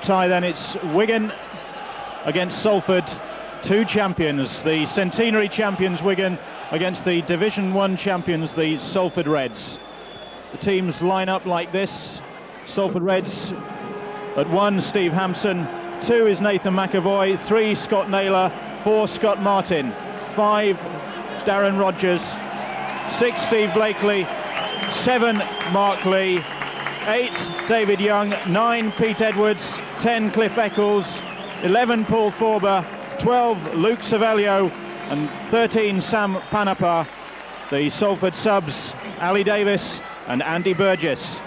Tie then, it's Wigan against Salford, two champions, the centenary champions Wigan against the Division 1 champions, the Salford Reds. The teams line up like this. Salford Reds at 1, Steve Hampson. 2 is Nathan McAvoy. 3, Scott Naylor. 4, Scott Martin. 5, Darren Rogers. 6, Steve Blakely. 7, Mark Lee. 8, David Young. 9, Pete Edwards. 10, Cliff Eccles. 11, Paul Forber. 12, Luke Savelio. And 13, Sam Panapa. The Salford subs, Ali Davis and Andy Burgess.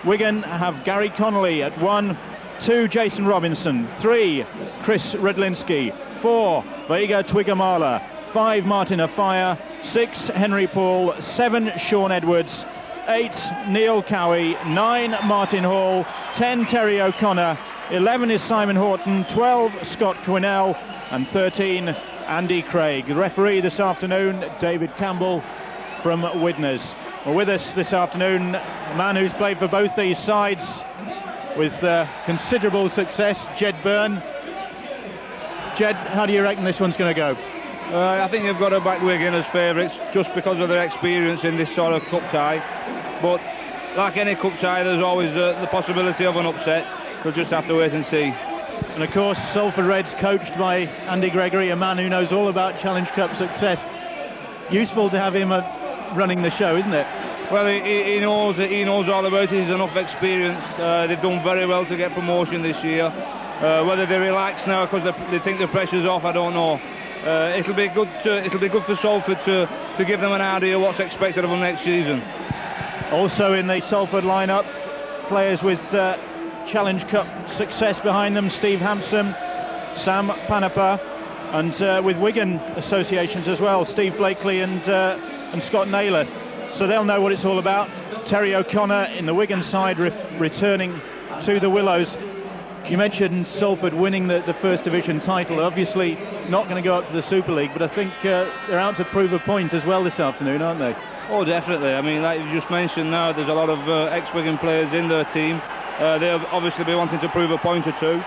Wigan have Gary Connolly at 1, 2, Jason Robinson. 3, Chris Redlinski. 4, Vega Twigamala. 5, Martin Afire. 6, Henry Paul. 7, Sean Edwards. 8, Neil Cowie. 9, Martin Hall. 10, Terry O'Connor. 11 is Simon Horton. 12, Scott Quinnell. And 13, Andy Craig. The referee this afternoon, David Campbell from Widnes. Well, with us this afternoon, a man who's played for both these sides with considerable success, Jed Byrne. Jed, how do you reckon this one's going to go? I think you've got to back Wigan as favourites just because of their experience in this sort of cup tie. But like any cup tie, there's always the possibility of an upset. We'll just have to wait and see. And of course, Salford Reds coached by Andy Gregory, a man who knows all about Challenge Cup success. Useful to have him running the show, isn't it? Well, he knows all about it. He's enough experience. They've done very well to get promotion this year. Whether they relax now because they think the pressure's off, I don't know. It'll be good for Salford to give them an idea what's expected of them next season. Also in the Salford lineup, players with Challenge Cup success behind them: Steve Hampson, Sam Panapa, and with Wigan associations as well, Steve Blakely and Scott Naylor. So they'll know what it's all about. Terry O'Connor in the Wigan side returning to the Willows. You mentioned Salford winning the First Division title. Obviously not going to go up to the Super League, but I think they're out to prove a point as well this afternoon, aren't they? Oh, definitely. I mean, like you just mentioned now, there's a lot of ex-Wigan players in their team. They'll obviously be wanting to prove a point or two.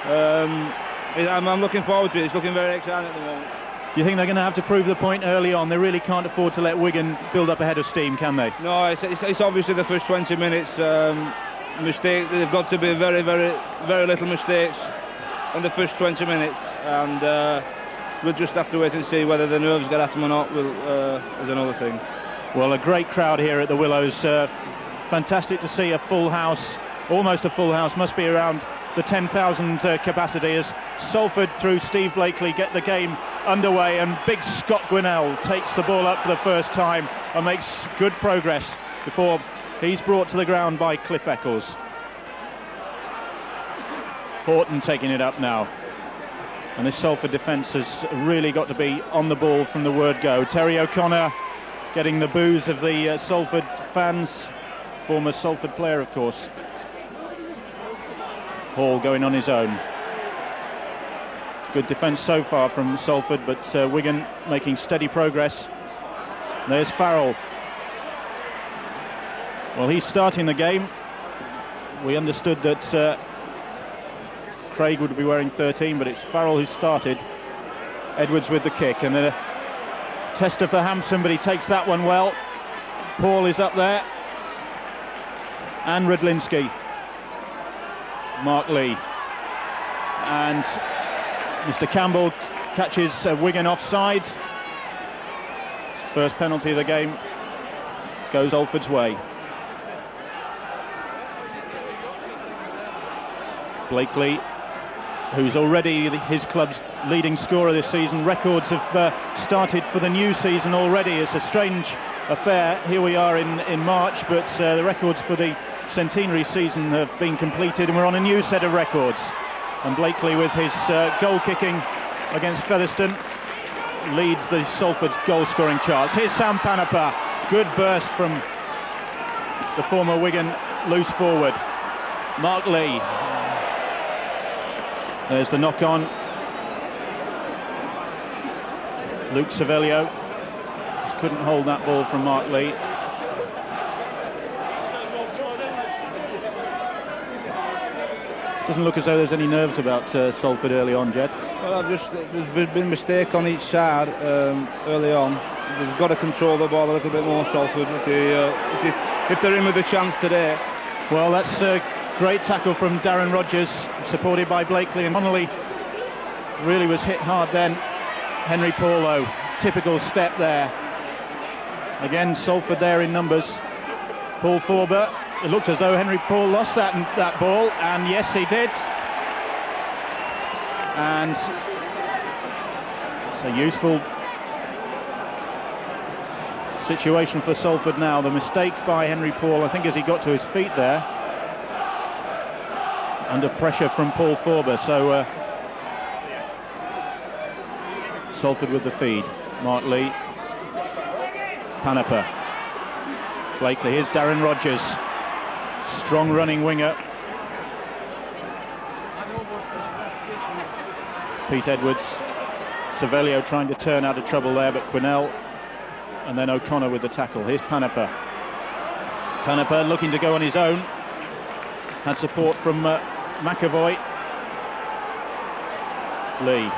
I'm looking forward to it. It's looking very exciting at the moment. Do you think they're going to have to prove the point early on? They really can't afford to let Wigan build up a head of steam, can they? No, it's obviously the first 20 minutes. Mistake. They've got to be very, very, very little mistakes in the first 20 minutes, and we'll just have to wait and see whether the nerves get at them or not. Is another thing. Well, a great crowd here at the Willows. Fantastic to see a full house, almost a full house. Must be around the 10,000 capacity as Salford, through Steve Blakely, get the game underway, and big Scott Quinnell takes the ball up for the first time and makes good progress before he's brought to the ground by Cliff Eccles. Horton taking it up now. And this Salford defence has really got to be on the ball from the word go. Terry O'Connor getting the boos of the Salford fans. Former Salford player, of course. Hall going on his own. Good defence so far from Salford, but Wigan making steady progress. There's Farrell. Well, he's starting the game. We understood that Craig would be wearing 13, but it's Farrell who started. Edwards with the kick, and then a tester for Hampson, but he takes that one well. Paul is up there. And Redlinski. Mark Lee. And Mr. Campbell catches Wigan offside. First penalty of the game goes Salford's way. Blakely, who's already his club's leading scorer this season. Records have started for the new season already. It's a strange affair. Here we are in March, but the records for the centenary season have been completed, and we're on a new set of records. And Blakely, with his goal kicking against Featherstone, leads the Salford goal scoring charts. Here's Sam Panapa. Good burst from the former Wigan loose forward. Mark Lee. There's the knock on. Luke Savelio just couldn't hold that ball from Mark Lee. Doesn't look as though there's any nerves about Salford early on, Jed. Well, there's been a mistake on each side early on. They've got to control the ball a little bit more, Salford, if they're in with a chance today. Well, that's a great tackle from Darren Rodgers, supported by Blakely, and Connolly really was hit hard then. Henry Paul, though, typical step there. Again, Salford there in numbers. Paul Forber, it looked as though Henry Paul lost that ball, and yes, he did. And it's a useful situation for Salford now. The mistake by Henry Paul, I think, as he got to his feet there, under pressure from Paul Forber. So Salford with the feed. Mark Lee, Panepa, Blakely. Here's Darren Rodgers, strong running winger. Pete Edwards, Cervello trying to turn out of trouble there, but Quinnell, and then O'Connor with the tackle. Here's Panepa. Panepa looking to go on his own. Had support from McAvoy. Lee.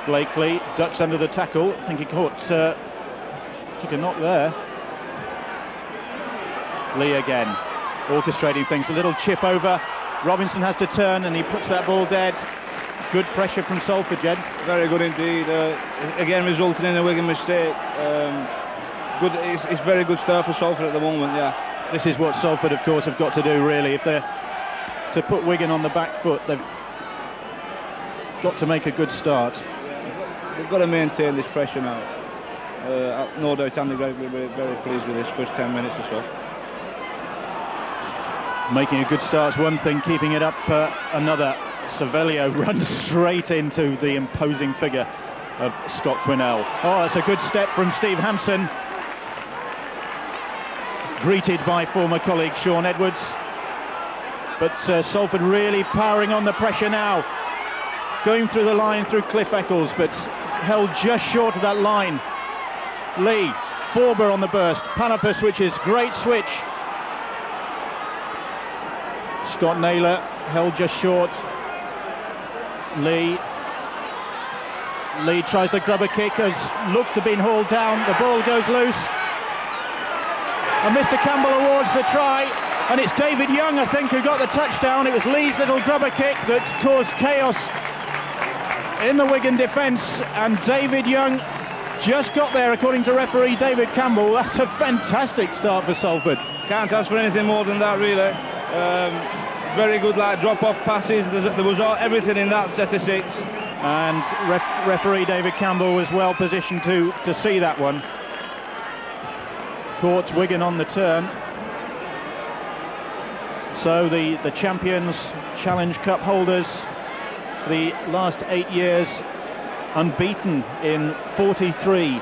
Blakely ducks under the tackle. I think he caught, took a knock there. Lee again, orchestrating things. A little chip over. Robinson has to turn, and he puts that ball dead. Good pressure from Salford, Jed. Very good indeed. Again, resulting in a Wigan mistake. Good. It's very good start for Salford at the moment. Yeah. This is what Salford, of course, have got to do. Really, if they're to put Wigan on the back foot, they've got to make a good start. They've got to maintain this pressure now. No doubt, Andy Gregg will be very pleased with this first 10 minutes or so. Making a good start's one thing, keeping it up another. Cervello runs straight into the imposing figure of Scott Quinnell. Oh, that's a good step from Steve Hampson. Greeted by former colleague Sean Edwards. But Salford really powering on the pressure now. Going through the line through Cliff Eccles, but held just short of that line. Lee, Forber on the burst. Panepa switches, great switch. Scott Naylor held just short. Lee tries the grubber kick, as looks to be hauled down. The ball goes loose, and Mr. Campbell awards the try, and it's David Young, I think, who got the touchdown. It was Lee's little grubber kick that caused chaos in the Wigan defence, and David Young just got there, according to referee David Campbell. That's a fantastic start for Salford. Can't ask for anything more than that, really. Very good, like, drop-off passes. There was everything in that set of six. And referee David Campbell was well positioned to see that one. Caught Wigan on the turn. So the champions, Challenge Cup holders, the last 8 years, unbeaten in 43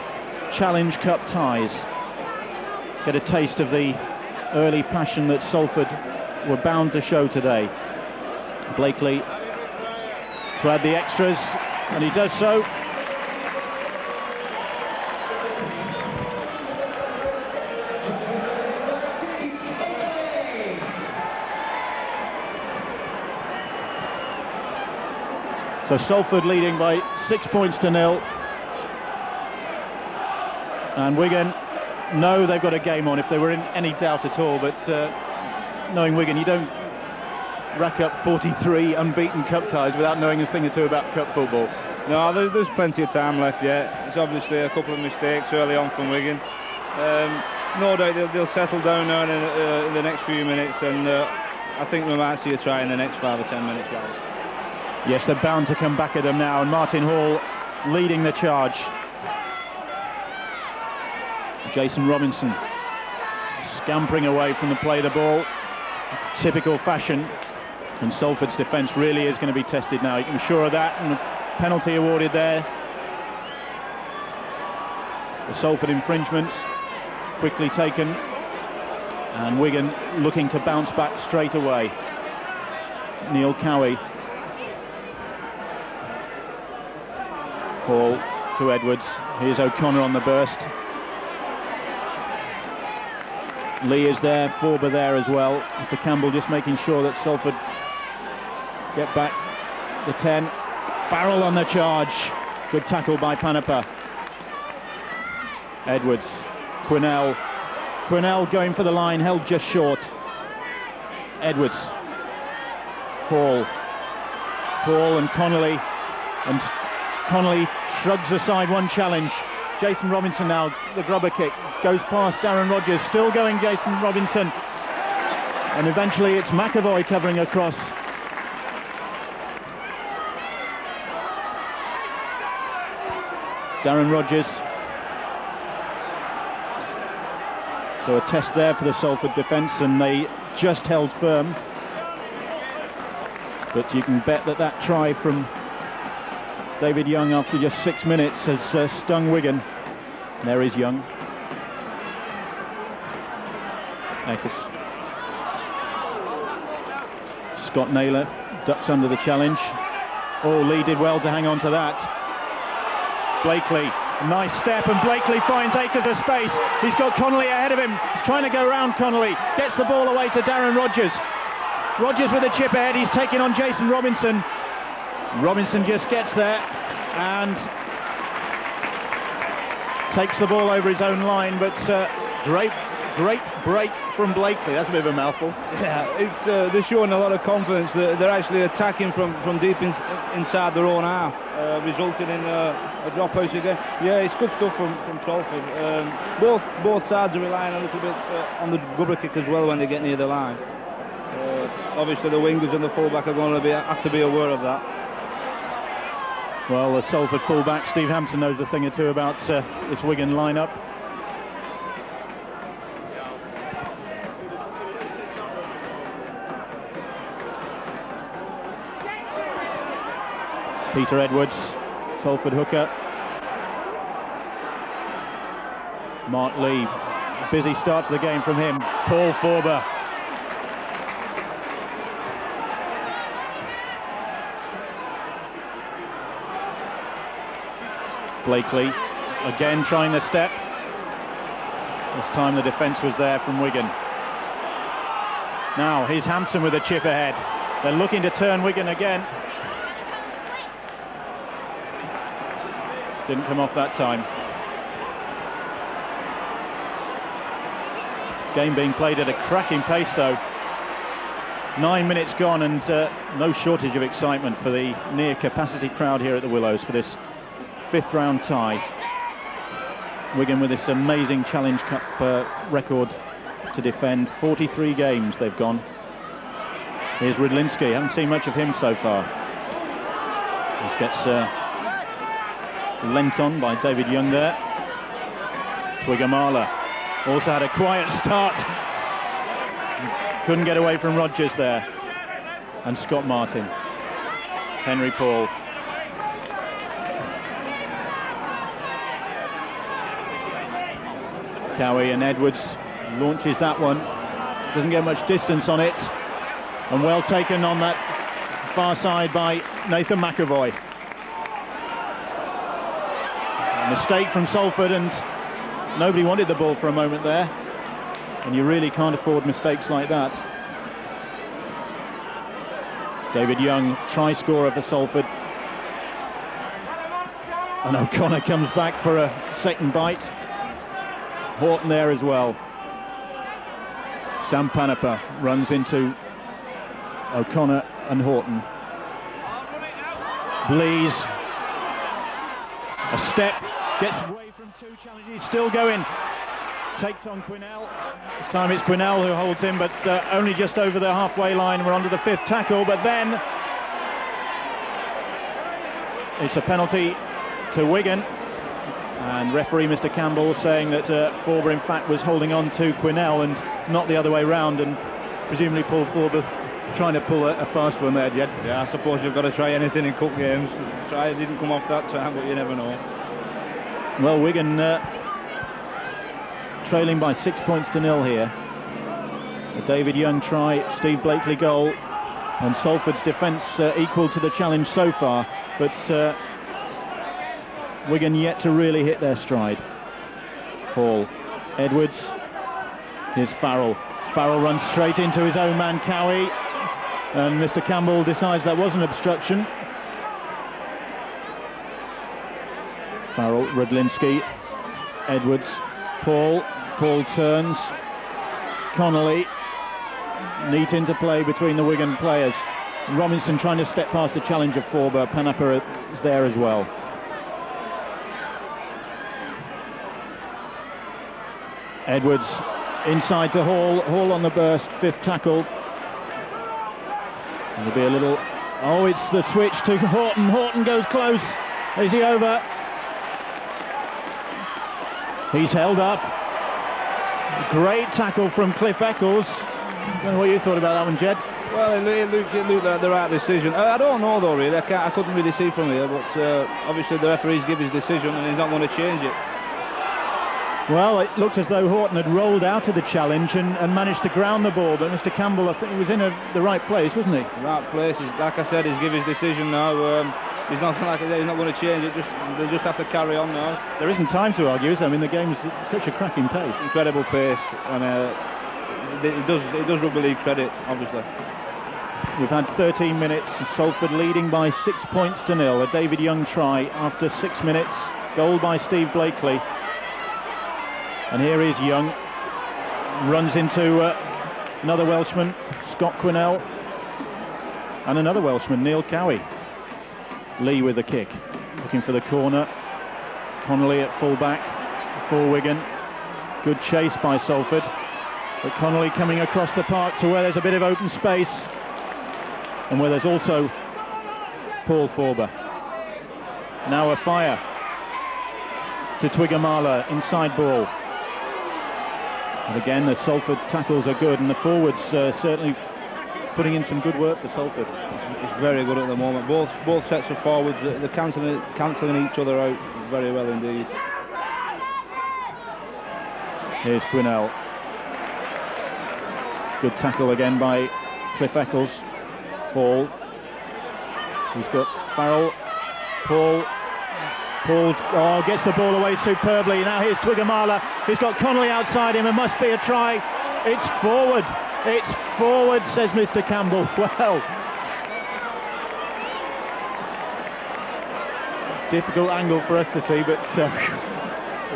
Challenge Cup ties. Get a taste of the early passion that Salford were bound to show today. Blakely to add the extras, and he does so. So Salford leading by 6 points to 0. And Wigan know they've got a game on, if they were in any doubt at all. But knowing Wigan, you don't rack up 43 unbeaten cup ties without knowing a thing or two about cup football. No, there's plenty of time left yet. It's obviously a couple of mistakes early on from Wigan. No doubt they'll settle down now in the next few minutes, and I think we might see a try in the next 5 or 10 minutes. Yes, they're bound to come back at them now, and Martin Hall leading the charge. Jason Robinson scampering away from the play of the ball, typical fashion, and Salford's defence really is going to be tested now. You can be sure of that, and a penalty awarded there. The Salford infringements quickly taken, and Wigan looking to bounce back straight away. Neil Cowie. Ball to Edwards. Here's O'Connor on the burst. Lee is there, Forber there as well. Mr. Campbell just making sure that Salford get back the 10. Farrell on the charge. Good tackle by Panapa. Edwards, Quinnell going for the line, held just short. Edwards, Paul and Connolly, and Connolly shrugs aside one challenge. Jason Robinson now, the grubber kick, goes past Darren Rogers, still going Jason Robinson, and eventually it's McAvoy covering across. Darren Rogers. So a test there for the Salford defence, and they just held firm. But you can bet that that try from David Young after just 6 minutes has stung Wigan. There is Young. Eccles. Scott Naylor ducks under the challenge. Oh, Lee did well to hang on to that. Blakely, nice step, and Blakely finds Akers a space. He's got Connolly ahead of him. He's trying to go around Connolly. Gets the ball away to Darren Rogers. Rogers with a chip ahead. He's taking on Jason Robinson. Robinson just gets there and takes the ball over his own line, but great break from Blakely. That's a bit of a mouthful. Yeah, it's they're showing a lot of confidence. They're actually attacking from deep inside their own half, resulting in a dropout again. Yeah, it's good stuff from Salford. Both sides are relying a little bit on the rubber kick as well when they get near the line. Obviously the wingers and the fullback are going to have to be aware of that. Well, the Salford fullback Steve Hampson knows a thing or two about this Wigan lineup. Peter Edwards, Salford hooker. Mark Lee, busy start to the game from him. Paul Forber. Blakely, again trying the step. This time the defence was there from Wigan. Now, here's Hampson with a chip ahead. They're looking to turn Wigan again. Didn't come off that time. Game being played at a cracking pace though. 9 minutes gone, and no shortage of excitement for the near capacity crowd here at the Willows for this 5th round tie. Wigan with this amazing Challenge Cup record to defend. 43 games they've gone. Here's Rydlinski. Haven't seen much of him so far. This gets lent on by David Young there. Twiggamala also had a quiet start. Couldn't get away from Rogers there. And Scott Martin. Henry Paul. Cowie, and Edwards launches that one. Doesn't get much distance on it. And well taken on that far side by Nathan McAvoy. Mistake from Salford, and nobody wanted the ball for a moment there. And you really can't afford mistakes like that. David Young, try scorer for Salford. And O'Connor comes back for a second bite. Horton there as well. Sam Panapa runs into O'Connor and Horton. Blees. A step. Gets away from 2 challenges. Still going. Takes on Quinnell. This time it's Quinnell who holds him, but only just over the halfway line. We're onto the 5th tackle, but then it's a penalty to Wigan. And referee Mr. Campbell saying that Forber in fact was holding on to Quinnell and not the other way round, and presumably Paul Forber trying to pull a fast one there, Jed. Yeah, I suppose you've got to try anything in cup games. Try, it didn't come off that time, but you never know. Well, Wigan trailing by 6 points to 0 here. A David Young try, Steve Blakely goal, and Salford's defence equal to the challenge so far, but Wigan yet to really hit their stride. Hall, Edwards, here's Farrell. Farrell runs straight into his own man Cowie. And Mr. Campbell decides that was an obstruction. Farrell, Rudlinski, Edwards, Paul turns, Connolly, neat interplay between the Wigan players. Robinson trying to step past the challenge of Forber. Panapa is there as well. Edwards inside to Hall on the burst, 5th tackle. There'll be a little... Oh, it's the switch to Horton goes close. Is he over? He's held up. Great tackle from Cliff Eccles. I don't know what you thought about that one, Jed. Well, it looked like the right decision. I don't know though, really. I couldn't really see from here, but obviously the referee's give his decision and he's not going to change it. Well, it looked as though Horton had rolled out of the challenge and managed to ground the ball, but Mr. Campbell, I think he was in the right place, wasn't he? Right place. Like I said, he's give his decision now. He's not like he's not going to change it. They just have to carry on now. There isn't time to argue, is there? I mean, the game's at such a cracking pace. Incredible pace, and it does rugby league credit, obviously. We've had 13 minutes, Salford leading by 6 points to 0. A David Young try after 6 minutes, goal by Steve Blakely. And here is Young, runs into another Welshman, Scott Quinnell, and another Welshman, Neil Cowie. Lee with the kick, looking for the corner. Connolly at full-back for Wigan. Good chase by Salford, but Connolly coming across the park to where there's a bit of open space, and where there's also Paul Forber. Now a fire to Twigamala, inside ball. And again, the Salford tackles are good, and the forwards certainly putting in some good work for Salford. It's very good at the moment. Both sets of forwards, they're cancelling each other out very well indeed. Here's Quinnell. Good tackle again by Cliff Eccles. Paul. He's got Farrell. Paul gets the ball away superbly. Now here's Twigamala. He's got Connolly outside him. It must be a try. It's forward. It's forward, says Mr. Campbell. Well, difficult angle for us to see, but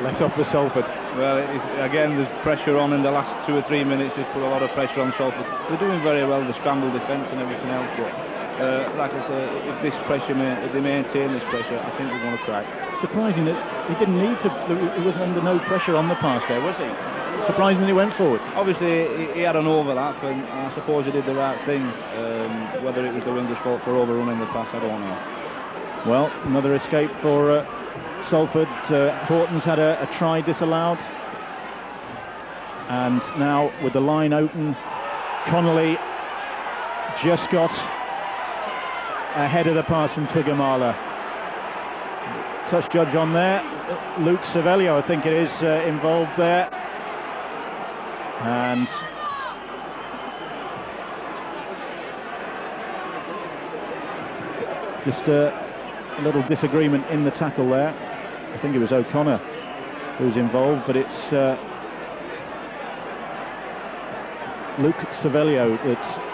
let off for Salford. Well, again, there's pressure on in the last 2 or 3 minutes. Just put a lot of pressure on Salford. They're doing very well, the scramble defence and everything else, but like I say, if they maintain this pressure, I think they're going to crack. Surprising that he didn't need to. He was under no pressure on the pass there, was he? Surprising that he went forward. Obviously, he had an overlap, and I suppose he did the right thing. Whether it was the winger's fault for overrunning the pass, I don't know. Well, another escape for Salford. Horton's had a try disallowed, and now with the line open, Connolly just got ahead of the pass from Twigamala. Touch judge on there, Luke Cervello, I think it is, involved there, and just a little disagreement in the tackle there. I think it was O'Connor who's involved, but it's Luke Cervello that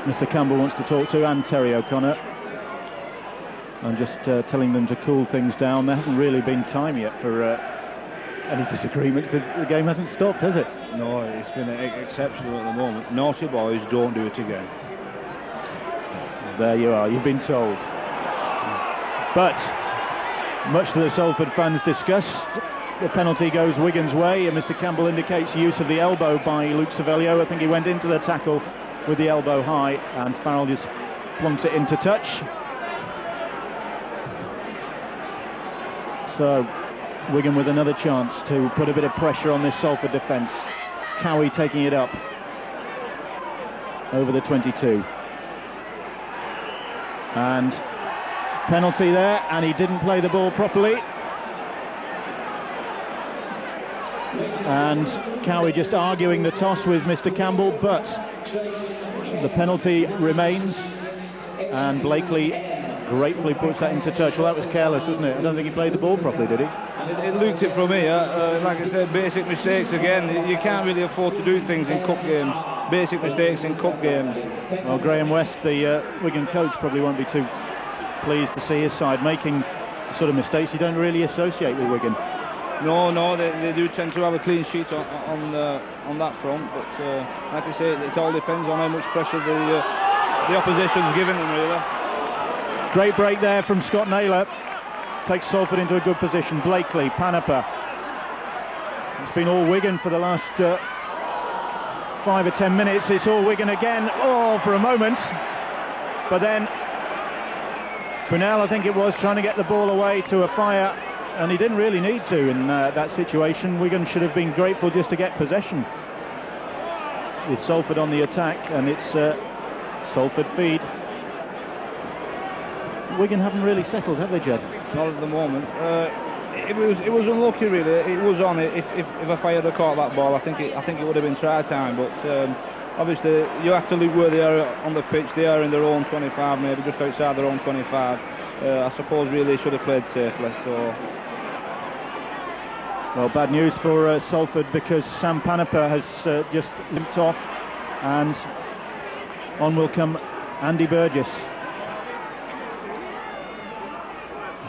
Mr. Campbell wants to talk to, and Terry O'Connor. I'm just telling them to cool things down. There hasn't really been time yet for any disagreements. The game hasn't stopped, has it? No, it's been exceptional at the moment. Naughty boys, don't do it again. There you are, you've been told. But much to the Salford fans' disgust, the penalty goes Wigan's way, and Mr. Campbell indicates use of the elbow by Luke Cervello. I think he went into the tackle with the elbow high, and Farrell just plunks it into touch. So Wigan with another chance to put a bit of pressure on this Salford defence. Cowie taking it up over the 22. And penalty there, and he didn't play the ball properly. And Cowie just arguing the toss with Mr. Campbell, but the penalty remains, and Blakely gratefully puts that into touch. Well, that was careless, wasn't it? I don't think he played the ball properly, did he? It looked it from here. Like I said, basic mistakes again. You can't really afford to do things in cup games. basic mistakes in cup games. Well, Graham West, the Wigan coach, probably won't be too pleased to see his side making sort of mistakes you don't really associate with Wigan. No, they do tend to have a clean sheet on that front, but like I say, it all depends on how much pressure the opposition's giving them, really. Great break there from Scott Naylor. Takes Salford into a good position. Blakely, Panapa. It's been all Wigan for the last 5 or 10 minutes. It's all Wigan again, for a moment. But then Quinnell, I think it was, trying to get the ball away to a fire, and he didn't really need to in that situation. Wigan should have been grateful just to get possession with Salford on the attack, and it's Salford feed. Wigan haven't really settled, have they, Jed? Not at the moment. It was unlucky, really. It was on. If I fired had caught that ball, I think it would have been try time. But obviously, you have to look where they are on the pitch. They are in their own 25, maybe just outside their own 25. I suppose really should have played safely. So, well, bad news for Salford, because Sam Panapa has just limped off, and on will come Andy Burgess.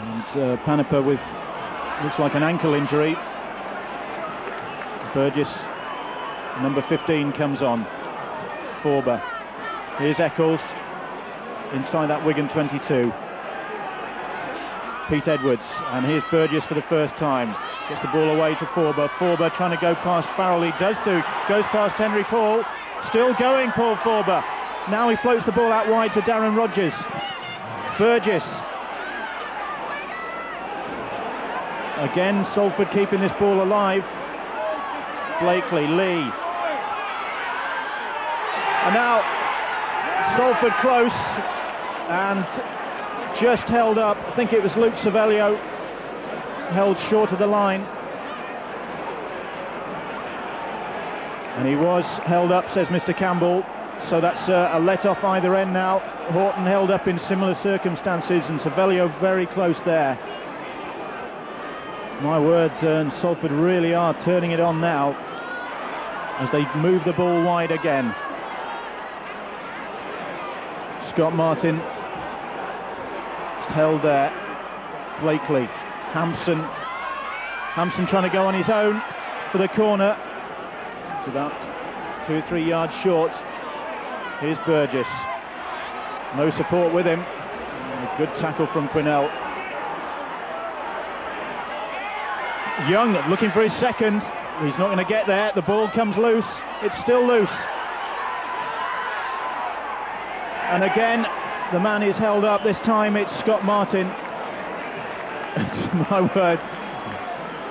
And Panapa with, looks like an ankle injury. Burgess, number 15, comes on. Forber. Here's Eccles inside that Wigan 22. Pete Edwards, and here's Burgess for the first time. Gets the ball away to Forber. Forber trying to go past Farrell. He does do. Goes past Henry Paul. Still going, Paul Forber. Now he floats the ball out wide to Darren Rodgers. Burgess. Again, Salford keeping this ball alive. Blakely, Lee. And now Salford close and just held up. I think it was Luke Savelio held short of the line. And he was held up, says Mr. Campbell. So that's a let off either end now. Horton held up in similar circumstances, and Savelio very close there. My word, Salford really are turning it on now as they move the ball wide again. Scott Martin just held there. Blakely, Hampson trying to go on his own for the corner. It's about 2 or 3 yards short. Here's Burgess. No support with him. A good tackle from Quinnell. Young looking for his second. He's not going to get there. The ball comes loose. It's still loose. And again, the man is held up. This time it's Scott Martin. My word.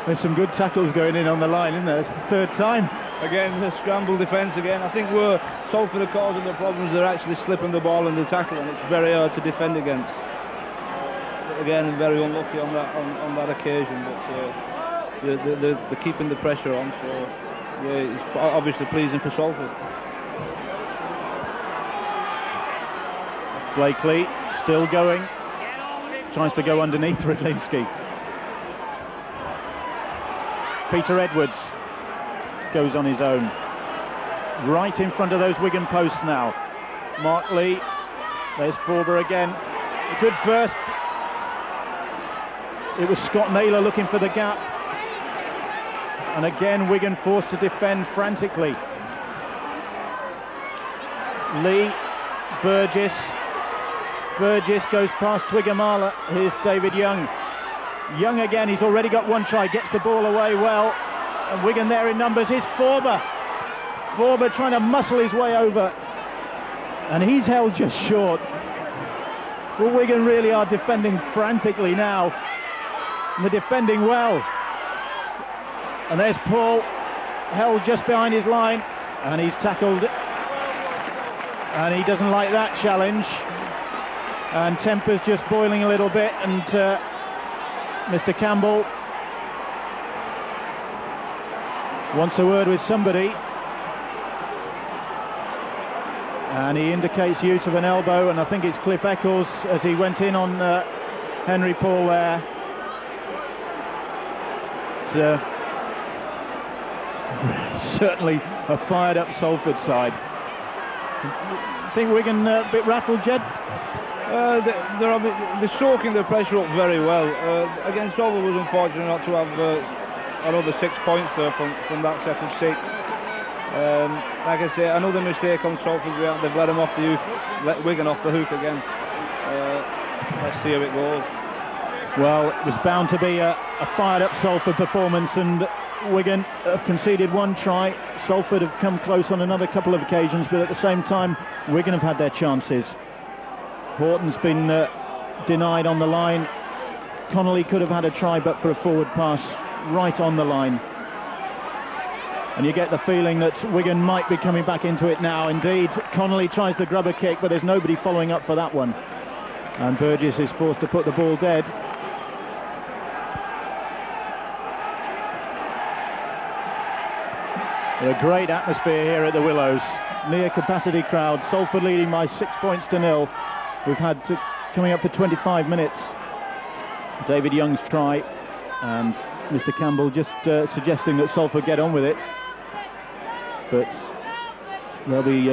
There's some good tackles going in on the line, isn't there? It's the third time. Again, the scramble defence again. I think where Salford are causing the problems, they're actually slipping the ball in the tackle, and it's very hard to defend against. Again, very unlucky on that occasion, but they're keeping the pressure on, so yeah, it's obviously pleasing for Salford. Blakely still going, tries to go underneath Rydlinski. Peter Edwards goes on his own, right in front of those Wigan posts now. Mark Lee, there's Forber again. A good burst. It was Scott Naylor looking for the gap, and again Wigan forced to defend frantically. Lee, Burgess goes past Twiggamala. Here's David Young. Young again, he's already got one try, gets the ball away well, and Wigan there in numbers. Here's Forber trying to muscle his way over, and he's held just short. Well, Wigan really are defending frantically now, and they're defending well. And there's Paul, held just behind his line, and he's tackled, and he doesn't like that challenge, and temper's just boiling a little bit, and Mr. Campbell wants a word with somebody, and he indicates use of an elbow, and I think it's Cliff Eccles as he went in on Henry Paul there. It's certainly a fired up Salford side. Think Wigan a bit rattled, Jed? They're soaking the pressure up very well. Again, Salford was unfortunate not to have another 6 points there from that set of 6. Like I say, another mistake on Salford. They've let Wigan off the hook again. Let's see how it goes. Well, it was bound to be a fired-up Salford performance, and Wigan have conceded 1 try. Salford have come close on another couple of occasions, but at the same time, Wigan have had their chances. Horton's been denied on the line. Connolly could have had a try, but for a forward pass right on the line. And you get the feeling that Wigan might be coming back into it now. Indeed, Connolly tries the grubber kick, but there's nobody following up for that one. And Burgess is forced to put the ball dead. A great atmosphere here at the Willows. Near capacity crowd. Salford leading by 6 points to 0. We've had coming up for 25 minutes. David Young's try, and Mr. Campbell just suggesting that Salford get on with it. But they'll be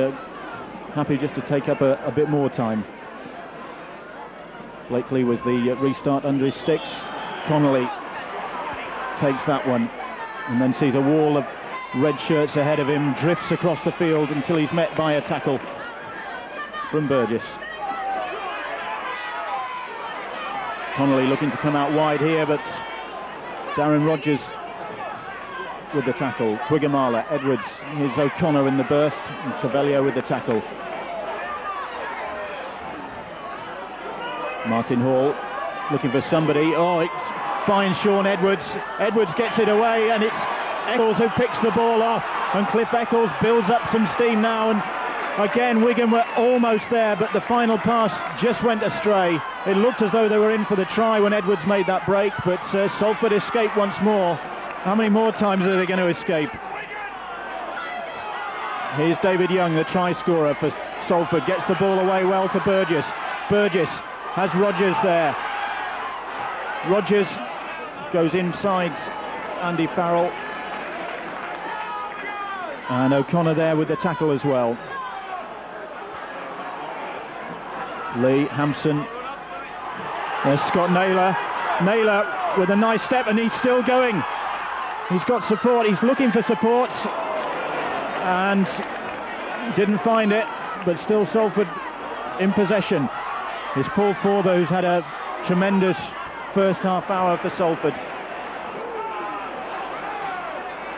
happy just to take up a bit more time. Blakely with the restart under his sticks. Connolly takes that one and then sees a wall of red shirts ahead of him, drifts across the field until he's met by a tackle from Burgess. Connolly looking to come out wide here, but Darren Rodgers with the tackle. Twigamala, Edwards, here's O'Connor in the burst, and Cervello with the tackle. Martin Hall looking for somebody. Oh, it finds Sean Edwards. Edwards gets it away, and it's Eccles who picks the ball off, and Cliff Eccles builds up some steam now, and again Wigan were almost there, but the final pass just went astray. It looked as though they were in for the try when Edwards made that break, but Salford escaped once more. How many more times are they going to escape? Here's David Young, the try scorer for Salford, gets the ball away well to Burgess. Burgess has Rodgers there. Rodgers goes inside Andy Farrell, and O'Connor there with the tackle as well. Lee, Hampson, there's Scott Naylor. Naylor with a nice step, and he's still going. He's got support, he's looking for support, and didn't find it, but still Salford in possession. It's Paul Forber who's had a tremendous first half hour for Salford.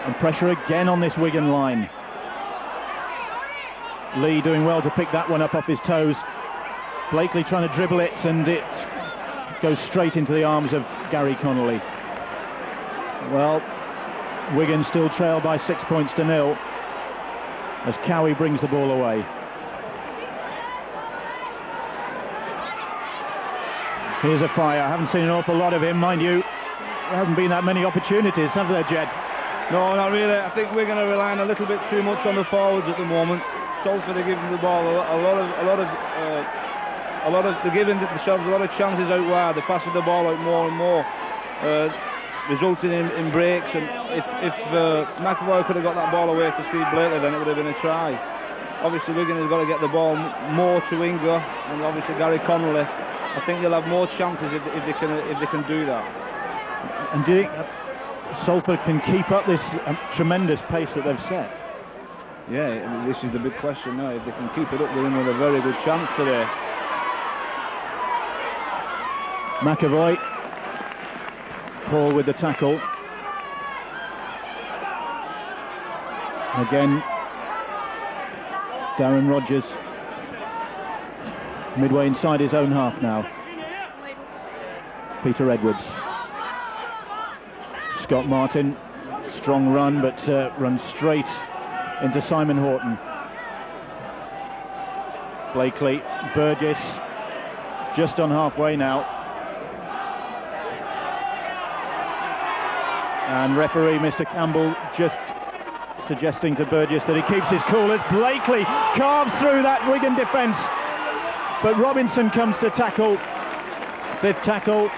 And pressure again on this Wigan line. Lee doing well to pick that one up off his toes. Blakely trying to dribble it, and it goes straight into the arms of Gary Connolly. Well, Wigan still trail by 6 points to 0 as Cowie brings the ball away. Here's a fire. I haven't seen an awful lot of him, mind you. There haven't been that many opportunities, have there, Jed? No, not really. I think we're going to rely a little bit too much on the forwards at the moment. Salford are giving the ball they're giving themselves a lot of chances out wide. They're passing the ball out more and more, resulting in breaks. And if McAvoy could have got that ball away to Steve Blakely, then it would have been a try. Obviously, Wigan has got to get the ball more to Inga, and obviously Gary Connolly. I think they'll have more chances if they can do that. And do you think Salford can keep up this tremendous pace that they've set? Yeah, this is the big question now. If they can keep it up, they're in with a very good chance today. McAvoy, Paul with the tackle. Again, Darren Rodgers, midway inside his own half now. Peter Edwards. Scott Martin, strong run, but runs straight into Simon Horton. Blakely, Burgess, just on halfway now. And referee Mr. Campbell just suggesting to Burgess that he keeps his cool as Blakely carves through that Wigan defence. But Robinson comes to tackle. Fifth tackle.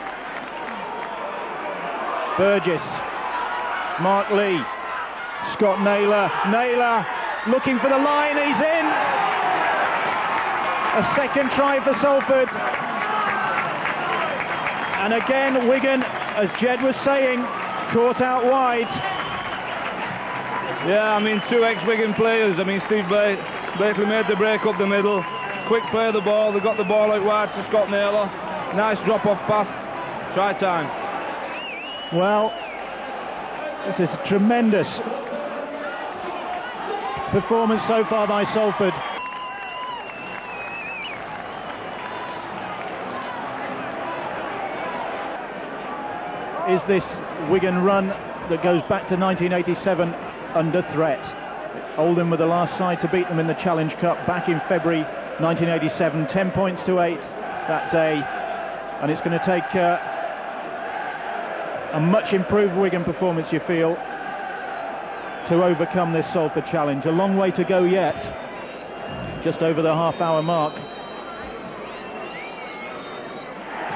Burgess. Mark Lee. Scott Naylor. Naylor looking for the line. He's in. A second try for Salford. And again, Wigan, as Jed was saying, caught out wide. Yeah, I mean, two ex-Wigan players. I mean, Steve Blakely made the break up the middle. Quick play of the ball. They got the ball out wide for Scott Naylor. Nice drop-off pass. Try time. Well, this is a tremendous performance so far by Salford. Is this Wigan run that goes back to 1987 under threat? Oldham were the last side to beat them in the Challenge Cup back in February 1987, 10 points to 8 that day, and it's going to take a much improved Wigan performance, you feel, to overcome this Salford challenge. A long way to go yet, just over the half-hour mark.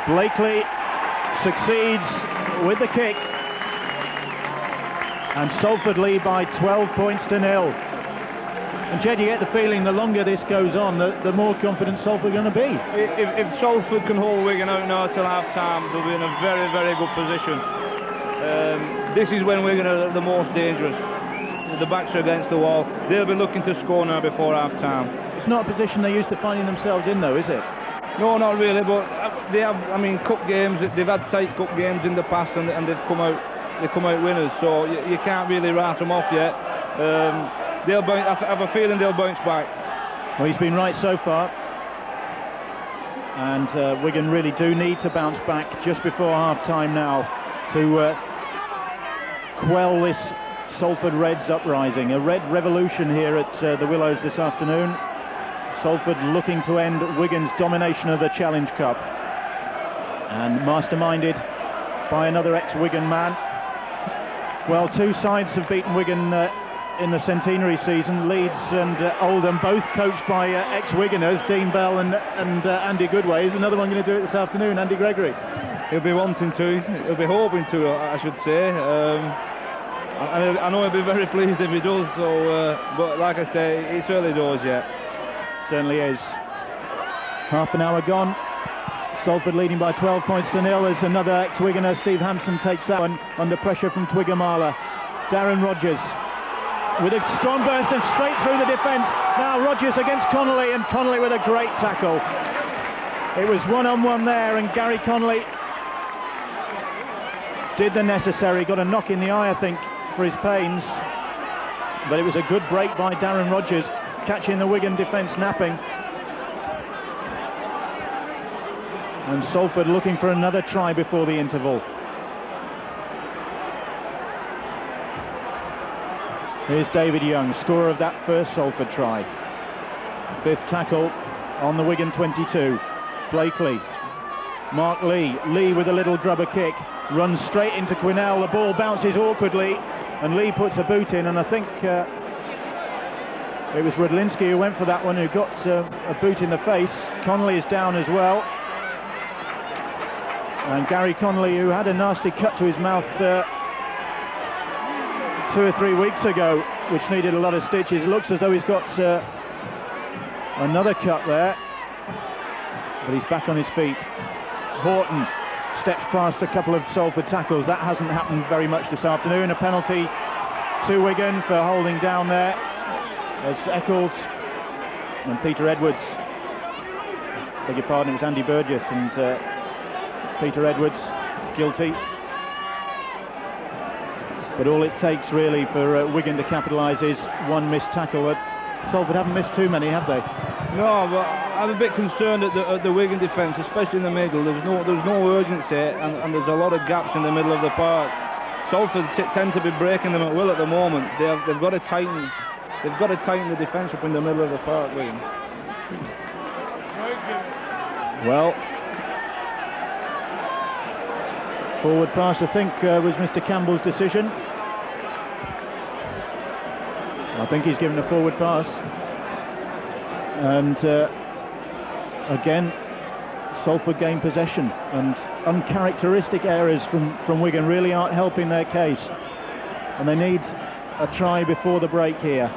Blakely succeeds with the kick, and Salford lead by 12 points to 0. And Jed, you get the feeling the longer this goes on, the more confident Salford are going to be. If Salford can hold Wigan out now till half-time, they'll be in a very, very good position. This is when Wigan are the most dangerous. The backs are against the wall. They'll be looking to score now before half-time. It's not a position they're used to finding themselves in, though, is it? No, not really, but they have, I mean, cup games, they've had tight cup games in the past, and they've come out winners, so you can't really write them off yet. I have a feeling they'll bounce back. Well, he's been right so far, and Wigan really do need to bounce back just before half-time now to quell this Salford Reds uprising. A red revolution here at the Willows this afternoon. Salford looking to end Wigan's domination of the Challenge Cup, and masterminded by another ex-Wigan man. Well, two sides have beaten Wigan in the centenary season. Leeds and Oldham, both coached by ex-Wiganers, Dean Bell and Andy Goodway. Is another one going to do it this afternoon, Andy Gregory? He'll be wanting to, he'll be hoping to, I should say. I know he'll be very pleased if he does, so, but like I say, it's early doors yet. Certainly is. Half an hour gone. Salford leading by 12 points to 0 as another ex-Wiganer, Steve Hampson, takes that one under pressure from Twiggamala. Darren Rogers with a strong burst and straight through the defence. Now Rogers against Connolly, and Connolly with a great tackle. It was one-on-one there, and Gary Connolly did the necessary. Got a knock in the eye, I think, for his pains. But it was a good break by Darren Rogers, catching the Wigan defence napping. And Salford looking for another try before the interval. Here's David Young, scorer of that first Salford try. Fifth tackle on the Wigan 22. Blakely, Mark Lee with a little grubber kick, runs straight into Quinnell. The ball bounces awkwardly, and Lee puts a boot in, and I think it was Rudlinski who went for that one, who got a boot in the face. Connolly is down as well. And Gary Connolly, who had a nasty cut to his mouth 2 or 3 weeks ago, which needed a lot of stitches. It looks as though he's got another cut there, but he's back on his feet. Horton steps past a couple of Salford tackles. That hasn't happened very much this afternoon. A penalty to Wigan for holding down there as Eccles and Peter Edwards, beg your pardon, it was Andy Burgess and Peter Edwards guilty. But all it takes really for Wigan to capitalise is one missed tackle. Salford haven't missed too many, have they? No, but I'm a bit concerned at the Wigan defence, especially in the middle. There's no urgency, and there's a lot of gaps in the middle of the park. Salford tend to be breaking them at will at the moment. They've got to tighten. They've got to tighten the defence up in the middle of the park, Wigan. Well, forward pass, I think, was Mr. Campbell's decision. I think he's given a forward pass. And again, Salford gain possession, and uncharacteristic errors from Wigan really aren't helping their case. And they need a try before the break here.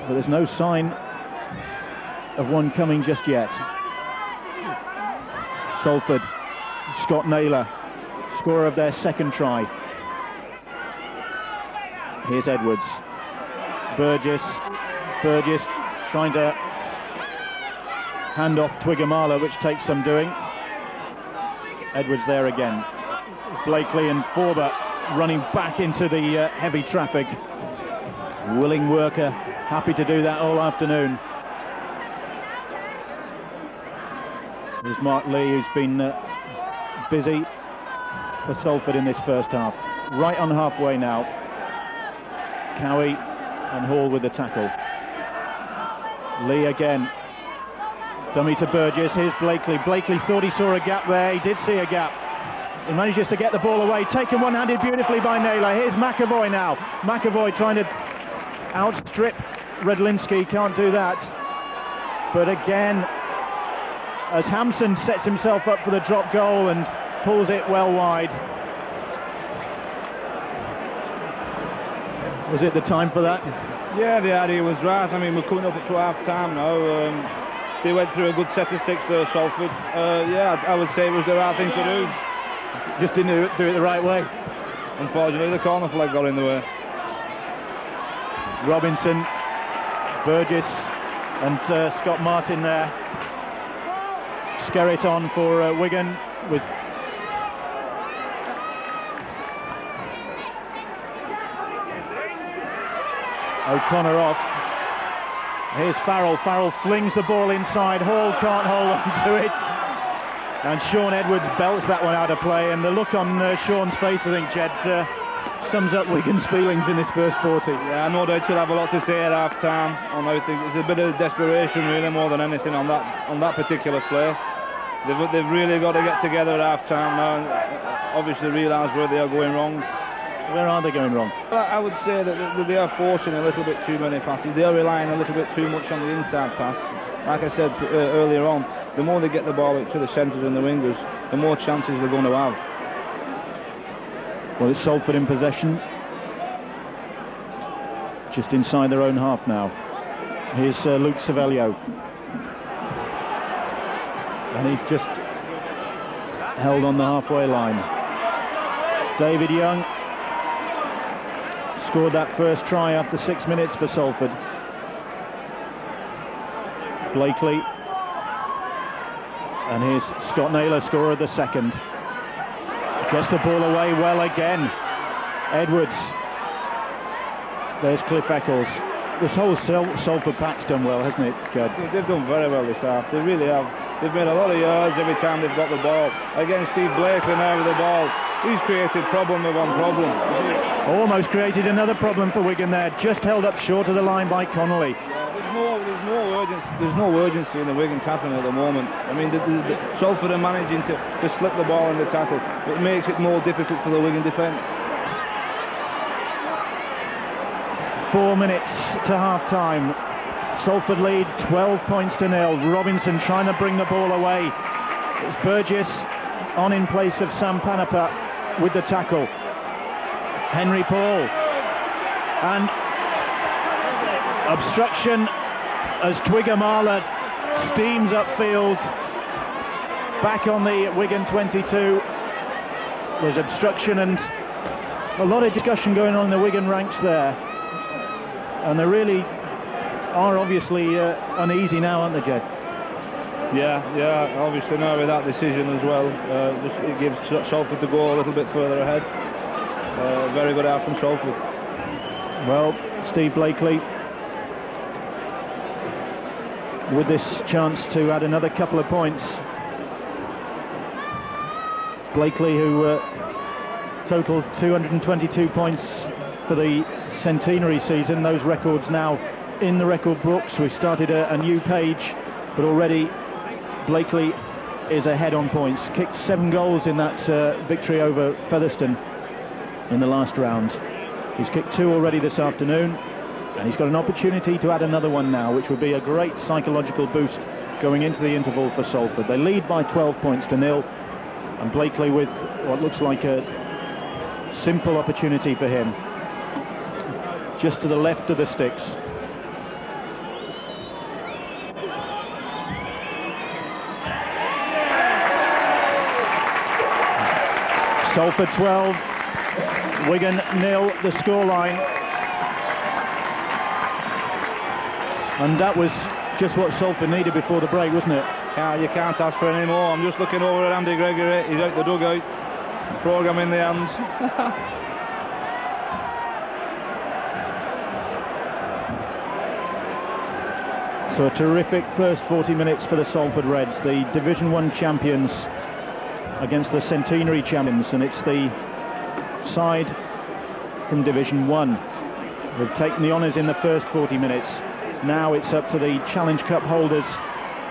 But there's no sign of one coming just yet. Salford, Scott Naylor, scorer of their second try. Here's Edwards. Burgess trying to hand off Twiggamala, which takes some doing. Edwards there again. Blakely and Forber running back into the heavy traffic. Willing worker, happy to do that all afternoon. There's Mark Lee, who's been busy for Salford in this first half. Right on halfway now. Cowie and Hall with the tackle. Lee again. Dummy to Burgess. Here's Blakely. Blakely thought he saw a gap there. He did see a gap. He manages to get the ball away. Taken one-handed beautifully by Naylor. Here's McAvoy now. McAvoy trying to outstrip Redlinski. Can't do that. But again, as Hampson sets himself up for the drop goal and pulls it well wide. Was it the time for that? Yeah, the idea was right. I mean, we're coming up to half-time now. They went through a good set of six there, Salford. Yeah, I would say it was the right thing to do. Just didn't do it the right way. Unfortunately, the corner flag got in the way. Robinson, Burgess and Scott Martin there. Skerritt on for Wigan with O'Connor off. Here's Farrell. Farrell flings the ball inside. Hall can't hold on to it. And Sean Edwards belts that one out of play. And the look on Sean's face, I think, Jed, sums up Wigan's feelings in this first 40. Yeah, I know they should have a lot to say at half-time. I think it's a bit of desperation, really, more than anything on that particular play. They've really got to get together at half-time now and obviously realise where they are going wrong. Where are they going wrong? Well, I would say that they are forcing a little bit too many passes. They are relying a little bit too much on the inside pass. Like I said earlier on, the more they get the ball to the centres and the wingers, the more chances they're going to have. Well, it's Salford in possession. Just inside their own half now. Here's Luke Savelio. And he's just held on the halfway line. David Young scored that first try after 6 minutes for Salford. Blakely. And here's Scott Naylor, scorer of the second. Gets the ball away well again. Edwards. There's Cliff Eccles. This whole Salford pack's done well, hasn't it, Jed? They've done very well this half. They really have. They've made a lot of yards every time they've got the ball. Again, Steve Blakely now with the ball. He's created problem with one problem. Almost created another problem for Wigan there. Just held up short of the line by Connolly. There's no urgency in the Wigan tackling at the moment. I mean, Salford are managing to slip the ball in the tackle. It makes it more difficult for the Wigan defence. 4 minutes to half-time. Salford lead 12 points to 0. Robinson trying to bring the ball away. It's Burgess on in place of Sam Panapa with the tackle. Henry Paul. And obstruction as Twiggamala steams upfield. Back on the Wigan 22. There's obstruction and a lot of discussion going on in the Wigan ranks there. And they really are obviously uneasy now, aren't they, Jed? Yeah, obviously now with that decision as well, it gives Salford to go a little bit further ahead. Very good out from Salford. Well, Steve Blakely with this chance to add another couple of points. Blakely, who totaled 222 points for the centenary season. Those records now in the record books. We've started a new page, but already Blakely is ahead on points. Kicked 7 goals in that victory over Featherstone in the last round. He's kicked 2 already this afternoon, and he's got an opportunity to add another one now, which would be a great psychological boost going into the interval for Salford. They lead by 12 points to 0, and Blakely with what looks like a simple opportunity for him, just to the left of the sticks. Salford 12, Wigan 0, the scoreline. And that was just what Salford needed before the break, wasn't it? You can't ask for any more. I'm just looking over at Andy Gregory. He's out the dugout, programme in the hands. So a terrific first 40 minutes for the Salford Reds, the Division 1 champions against the Centenary champions, and it's the side from Division 1. They've taken the honours in the first 40 minutes. Now it's up to the Challenge Cup holders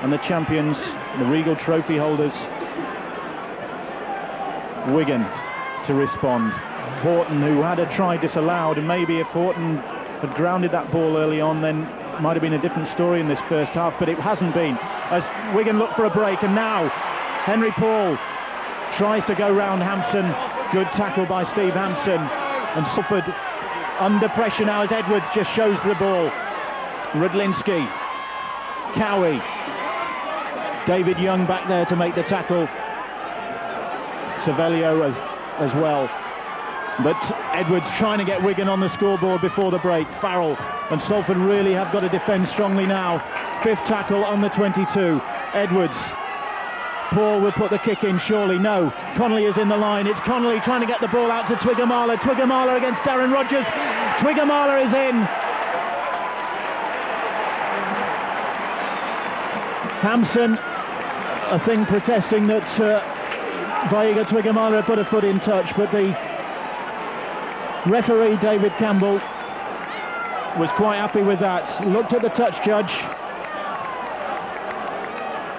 and the champions, the Regal Trophy holders, Wigan, to respond. Horton, who had a try disallowed, and maybe if Horton had grounded that ball early on, then might have been a different story in this first half, but it hasn't been, as Wigan look for a break. And now Henry Paul tries to go round Hampson. Good tackle by Steve Hampson, and Salford under pressure now as Edwards just shows the ball. Rudlinski, Cowie, David Young back there to make the tackle, Cervello as well. But Edwards trying to get Wigan on the scoreboard before the break. Farrell, and Salford really have got to defend strongly now. Fifth tackle on the 22. Edwards. Paul will put the kick in, surely. No. Connolly is in the line. It's Connolly trying to get the ball out to Twiggamala. Twiggamala against Darren Rogers. Twiggamala is in. Hampson, I think, protesting that Vaiga Twiggamala had put a foot in touch, but the referee, David Campbell, was quite happy with that. Looked at the touch judge,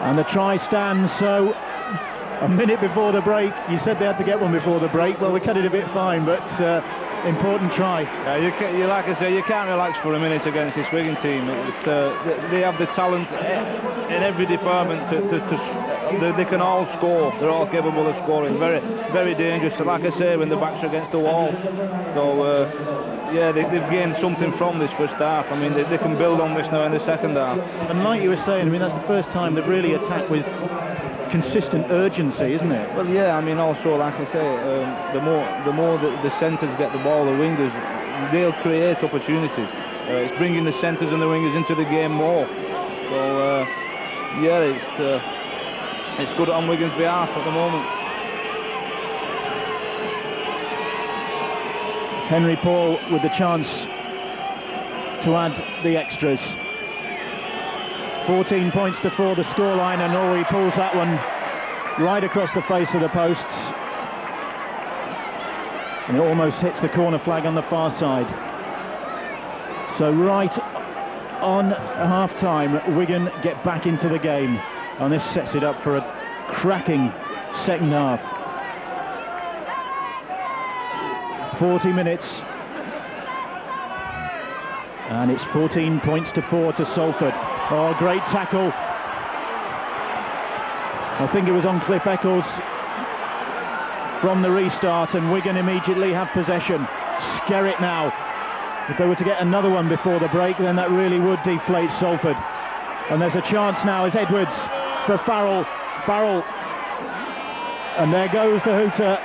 and the try stands. So a minute before the break, you said they had to get one before the break. Well, they cut it a bit fine, but important try. Yeah, you like I say, you can't relax for a minute against this Wigan team. They have the talent in every department. They can all score. They're all capable of scoring. Very, very dangerous. So like I say, when the backs are against the wall. So yeah, they've gained something from this first half. I mean, they can build on this now in the second half. And like you were saying, I mean, that's the first time they've really attacked with consistent urgency, isn't it? Well, yeah. I mean, also, like I say, the more the centres get the ball, the wingers, they'll create opportunities. It's bringing the centres and the wingers into the game more. So yeah, it's good on Wigan's behalf at the moment. Henry Paul with the chance to add the extras. 14 points to 4 the scoreline, and Norrie pulls that one right across the face of the posts, and it almost hits the corner flag on the far side. So right on half-time, Wigan get back into the game, and this sets it up for a cracking second half. 40 minutes, and it's 14 points to 4 to Salford. Oh, great tackle. I think it was on Cliff Eccles from the restart, and Wigan immediately have possession. Skerritt now. If they were to get another one before the break, then that really would deflate Salford. And there's a chance now as Edwards for Farrell. Farrell. And there goes the hooter.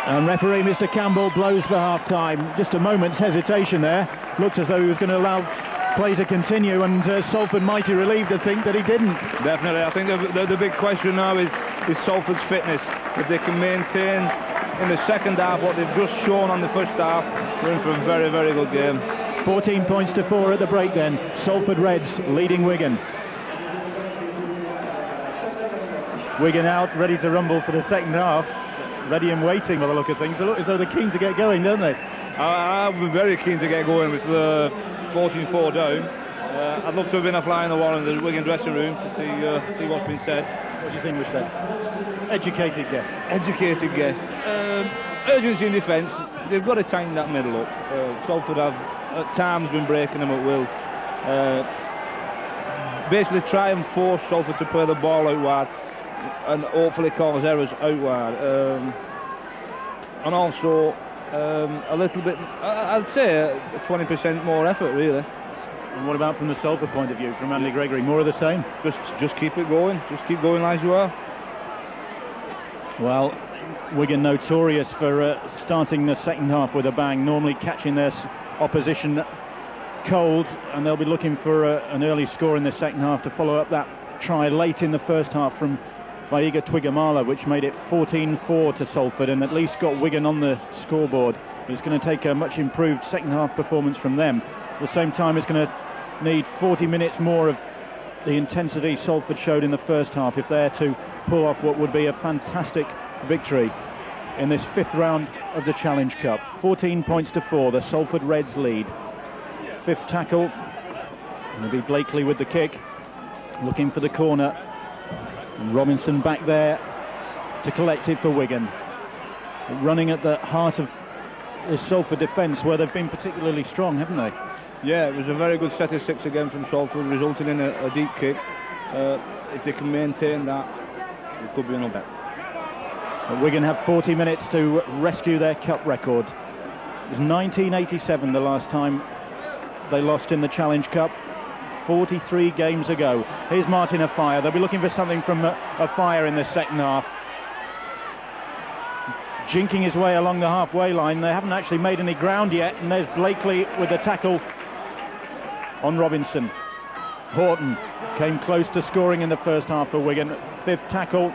And referee Mr. Campbell blows for half-time. Just a moment's hesitation there. Looked as though he was going to allow play to continue, and Salford mighty relieved to think that he didn't. Definitely. I think the big question now is Salford's fitness. If they can maintain in the second half what they've just shown on the first half, we're in for a very, very good game. 14 points to 4 at the break then. Salford Reds leading Wigan. Wigan out, ready to rumble for the second half. Ready and waiting by the look of things. They look as though they're keen to get going, don't they? I'm very keen to get going with the 14-4 down. I'd love to have been a fly in the wall in the Wigan dressing room to see what's been said. What do you think was said? Educated guess. Educated guess. Urgency in defence. They've got to tighten that middle up. Salford have at times been breaking them at will. Basically try and force Salford to play the ball out wide, and hopefully cause errors out wide. And also a little bit, I'd say 20% more effort, really. And what about from the Salford point of view, from Andy Gregory? More of the same? Just keep it going. Just keep going as you are. Well, Wigan notorious for starting the second half with a bang, normally catching their opposition cold, and they'll be looking for an early score in the second half to follow up that try late in the first half from Vaiga Twigamala, which made it 14-4 to Salford and at least got Wigan on the scoreboard. But it's going to take a much improved second half performance from them. At the same time, it's going to need 40 minutes more of the intensity Salford showed in the first half if they're to pull off what would be a fantastic victory in this fifth round of the Challenge Cup. 14 points to 4, the Salford Reds lead. Fifth tackle, it'll be Blakely with the kick, looking for the corner, and Robinson back there to collect it for Wigan. Running at the heart of the Salford defence, where they've been particularly strong, haven't they? Yeah, it was a very good set of six again from Salford, resulting in a deep kick. If they can maintain that, it could be another. But Wigan have 40 minutes to rescue their cup record. It was 1987 the last time they lost in the Challenge Cup, 43 games ago. Here's Martin Afire. They'll be looking for something from Afire in the second half. Jinking his way along the halfway line. They haven't actually made any ground yet, and there's Blakely with the tackle on Robinson. Horton came close to scoring in the first half for Wigan. Fifth tackle.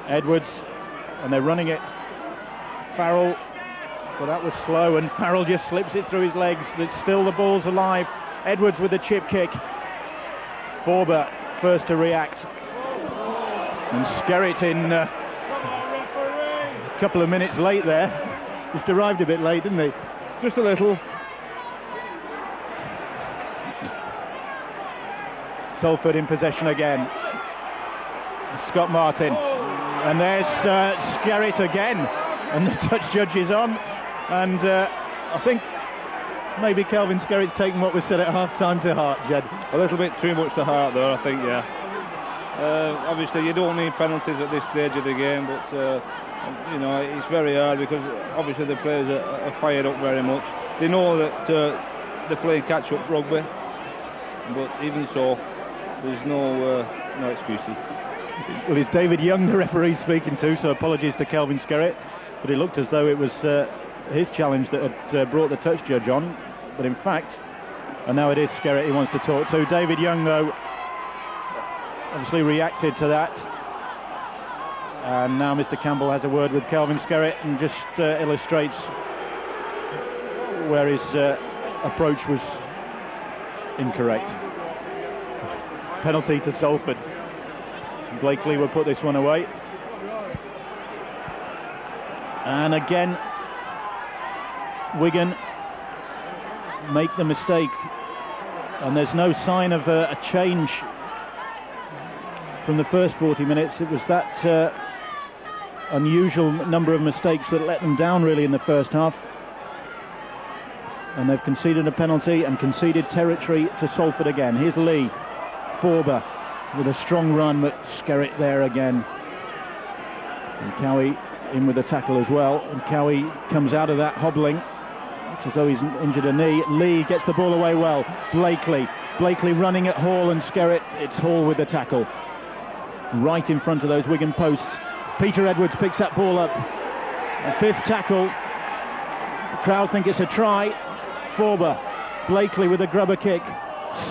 Edwards, and they're running it. Farrell, but that was slow, and Farrell just slips it through his legs. There's still the ball's alive. Edwards with the chip kick. Forber first to react, and Skerritt in a couple of minutes late there. Just arrived a bit late, didn't he? Just a little. Salford in possession again. Scott Martin, and there's Skerritt again, and the touch judge is on, and I think maybe Kelvin Skerritt's taken what was said at half-time to heart, Jed. A little bit too much to heart there, I think, yeah. Obviously you don't need penalties at this stage of the game, but you know, it's very hard because obviously the players are fired up very much. They know that they're playing catch-up rugby, but even so, there's no excuses. Well, it's David Young, the referee, speaking to, so apologies to Kelvin Skerritt, but it looked as though it was his challenge that had brought the touch judge on, but in fact, and now it is Skerritt he wants to talk to. David Young, though, obviously reacted to that, and now Mr. Campbell has a word with Kelvin Skerritt and just illustrates where his approach was incorrect. Penalty to Salford. Blakely will put this one away. And again, Wigan make the mistake, and there's no sign of a change from the first 40 minutes. It was that unusual number of mistakes that let them down really in the first half, and they've conceded a penalty and conceded territory to Salford again. Here's Lee. Forber with a strong run, but Skerritt there again, and Cowie in with a tackle as well, and Cowie comes out of that hobbling, it's as though he's injured a knee. Lee gets the ball away well. Blakely running at Hall, and Skerritt, it's Hall with the tackle right in front of those Wigan posts. Peter Edwards picks that ball up, a fifth tackle. The crowd think it's a try. Forber, Blakely with a grubber kick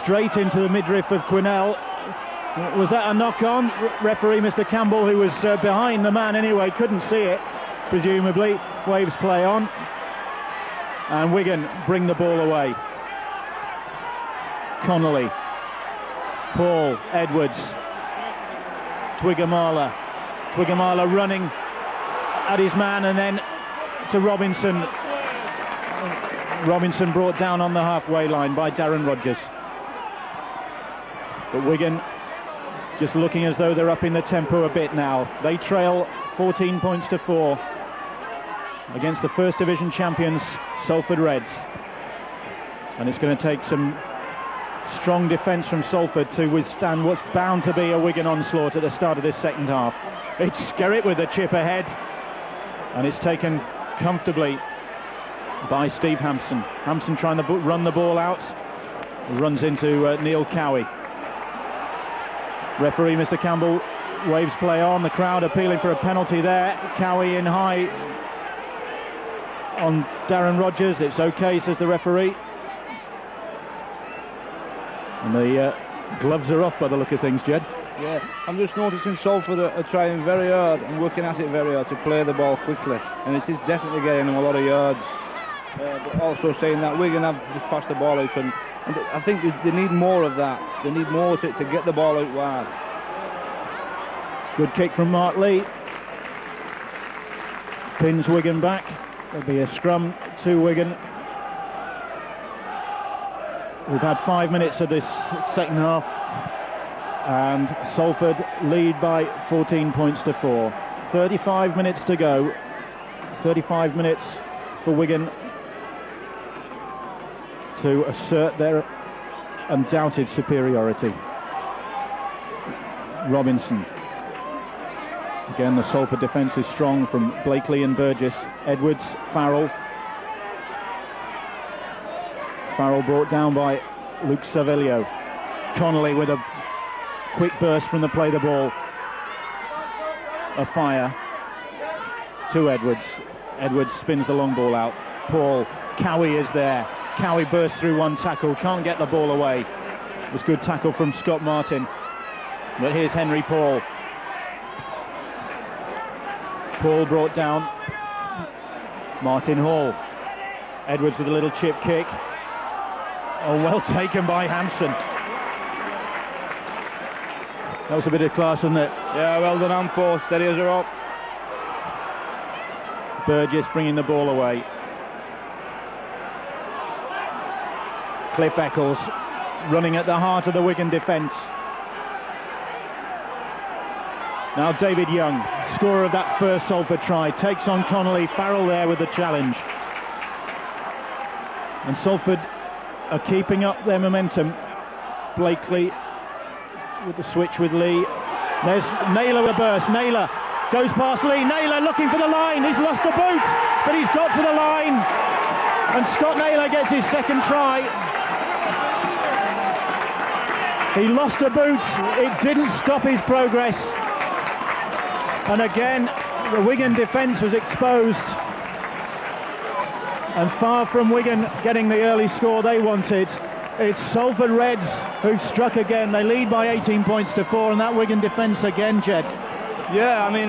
straight into the midriff of Quinnell. Was that a knock-on? Referee Mr. Campbell, who was behind the man anyway, couldn't see it, presumably. Waves play on, and Wigan bring the ball away. Connolly, Paul, Edwards, Twigamala running at his man, and then to Robinson. Robinson brought down on the halfway line by Darren Rogers. But Wigan just looking as though they're up in the tempo a bit now. They trail 14 points to 4 against the First Division champions Salford Reds, and it's going to take some strong defence from Salford to withstand what's bound to be a Wigan onslaught at the start of this second half. It's Skerritt with the chip ahead, and it's taken comfortably by Steve Hampson. Hampson trying to run the ball out, runs into Neil Cowie. Referee Mr. Campbell waves play on, the crowd appealing for a penalty there. Cowie in high on Darren Rogers. It's okay, says the referee. And the gloves are off by the look of things, Jed. Yeah, I'm just noticing Salford are trying very hard and working at it very hard to play the ball quickly, and it is definitely getting them a lot of yards. But also saying that Wigan have just passed the ball out, and I think they need more of that. They need more to get the ball out wide. Good kick from Mark Lee. Pins Wigan back. There'll be a scrum to Wigan. We've had 5 minutes of this second half, and Salford lead by 14 points to 4. 35 minutes to go. 35 minutes for Wigan to assert their undoubted superiority. Robinson. Again, the Salford defence is strong from Blakely and Burgess. Edwards, Farrell. Farrell brought down by Luke Savilio. Connolly with a quick burst from the play the ball. A fire to Edwards. Edwards spins the long ball out. Paul, Cowie is there. Cowie bursts through one tackle, can't get the ball away. It was good tackle from Scott Martin. But here's Henry Paul. Paul brought down. Martin Hall. Edwards with a little chip kick. Oh, well taken by Hampson. That was a bit of class, wasn't it? Yeah, well done, Ampo. Steady as a rock. Burgess bringing the ball away. Cliff Eccles running at the heart of the Wigan defence. Now David Young, scorer of that first Salford try, takes on Connolly. Farrell there with the challenge. And Salford are keeping up their momentum. Blakely with the switch with Lee. There's Naylor with a burst. Naylor goes past Lee. Naylor looking for the line. He's lost a boot, but he's got to the line. And Scott Naylor gets his second try. He lost a boot. It didn't stop his progress. And again, the Wigan defence was exposed. And far from Wigan getting the early score they wanted, it's Salford Reds who struck again. They lead by 18 points to 4, and that Wigan defence again, Jed. Yeah, I mean,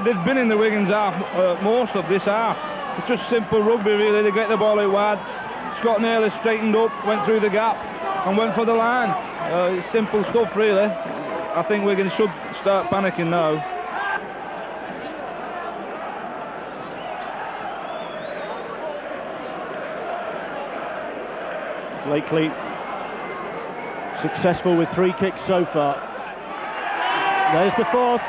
they've been in the Wigan's half most of this half. It's just simple rugby, really. They get the ball out wide. Scott Naylor straightened up, went through the gap, and went for the line. It's simple stuff, really. I think Wigan should start panicking now. Blakely successful with 3 kicks so far. There's the 4th.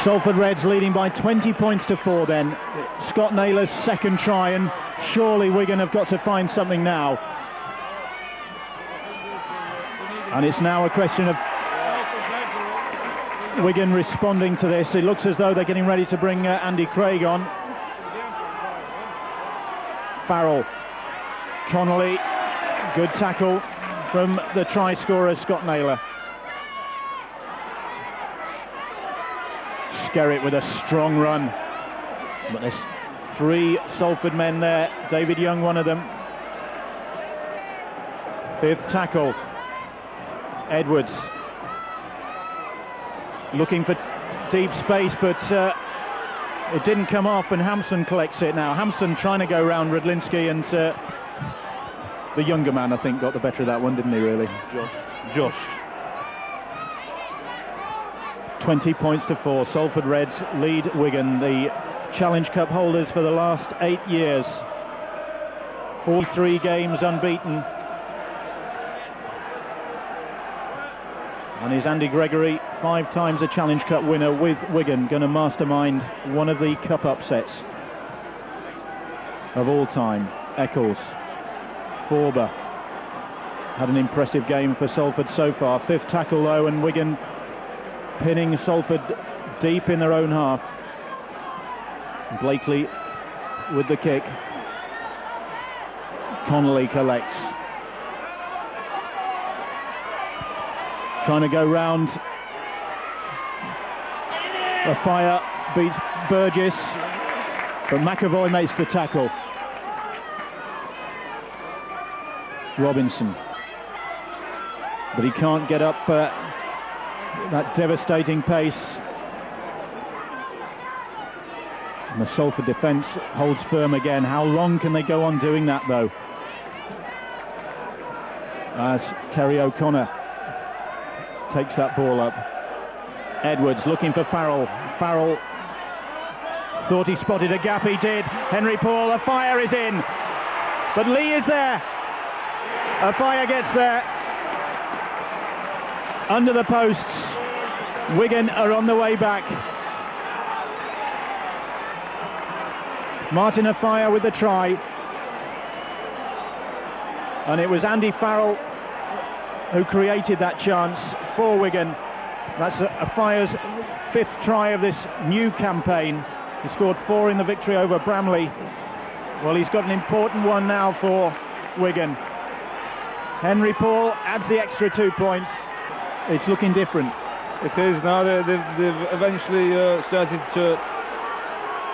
Salford Reds leading by 20 points to 4 then. Scott Naylor's second try, and surely Wigan have got to find something now. And it's now a question of Wigan responding to this. It looks as though they're getting ready to bring Andy Craig on. Farrell, Connolly, good tackle from the try scorer Scott Naylor. Skerritt with a strong run, but there's 3 Salford men there. David Young, one of them. 5th tackle, Edwards. Looking for deep space, but it didn't come off, and Hampson collects it now. Hampson trying to go round Rudlinski, and the younger man, I think, got the better of that one, didn't he, really? Just. 20 points to 4. Salford Reds lead Wigan, the Challenge Cup holders for the last 8 years. 43 games unbeaten. And is Andy Gregory, 5 times a Challenge Cup winner with Wigan, going to mastermind one of the cup upsets of all time? Eccles, Forber had an impressive game for Salford so far. 5th tackle though, and Wigan pinning Salford deep in their own half. Blakely with the kick. Connolly collects. Trying to go round. The fire beats Burgess, but McAvoy makes the tackle. Robinson, but he can't get up that devastating pace. And the Salford defence holds firm again. How long can they go on doing that, though? As Terry O'Connor takes that ball up. Edwards looking for Farrell. Farrell thought he spotted a gap, he did. Henry Paul, a fire is in, but Lee is there. A fire gets there. Under the posts. Wigan are on the way back. Martin Afire with the try. And it was Andy Farrell who created that chance for Wigan. That's Afire's 5th try of this new campaign. He scored 4 in the victory over Bramley. Well, he's got an important one now for Wigan. Henry Paul adds the extra 2 points. It's looking different. It is now. They've eventually started to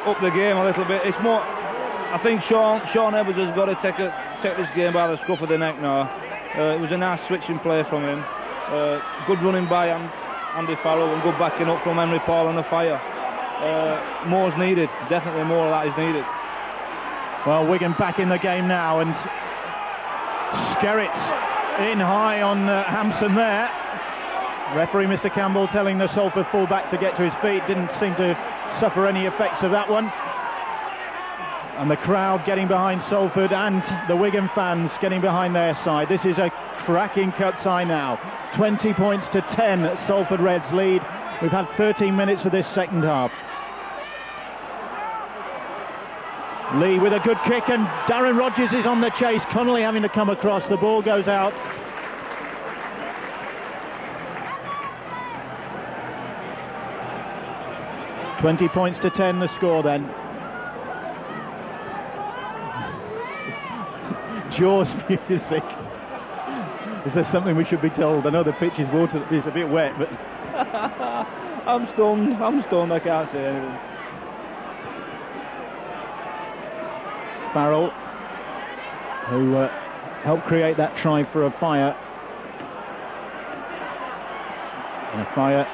up the game a little bit. It's more. I think Sean Edwards has got to take this game by the scruff of the neck now. It was a nice switching play from him. Good running by Andy Farrell and good backing up from Henry Paul on the fire. More's needed. Definitely more of that is needed. Well, Wigan back in the game now, and Skerritt in high on Hampson there. Referee Mr. Campbell telling the Salford fullback to get to his feet. Didn't seem to suffer any effects of that one. And the crowd getting behind Salford and the Wigan fans getting behind their side. This is a cracking cup tie now. 20 points to 10 Salford Reds lead. We've had 13 minutes of this second half. Lee with a good kick, and Darren Rodgers is on the chase. Connolly having to come across. The ball goes out. $20 points to 10 the score then. Jaws music. Is there something we should be told? I know the pitch is a bit wet, but I'm stunned, I can't say anything. Farrell, who helped create that try for Afire. And Afire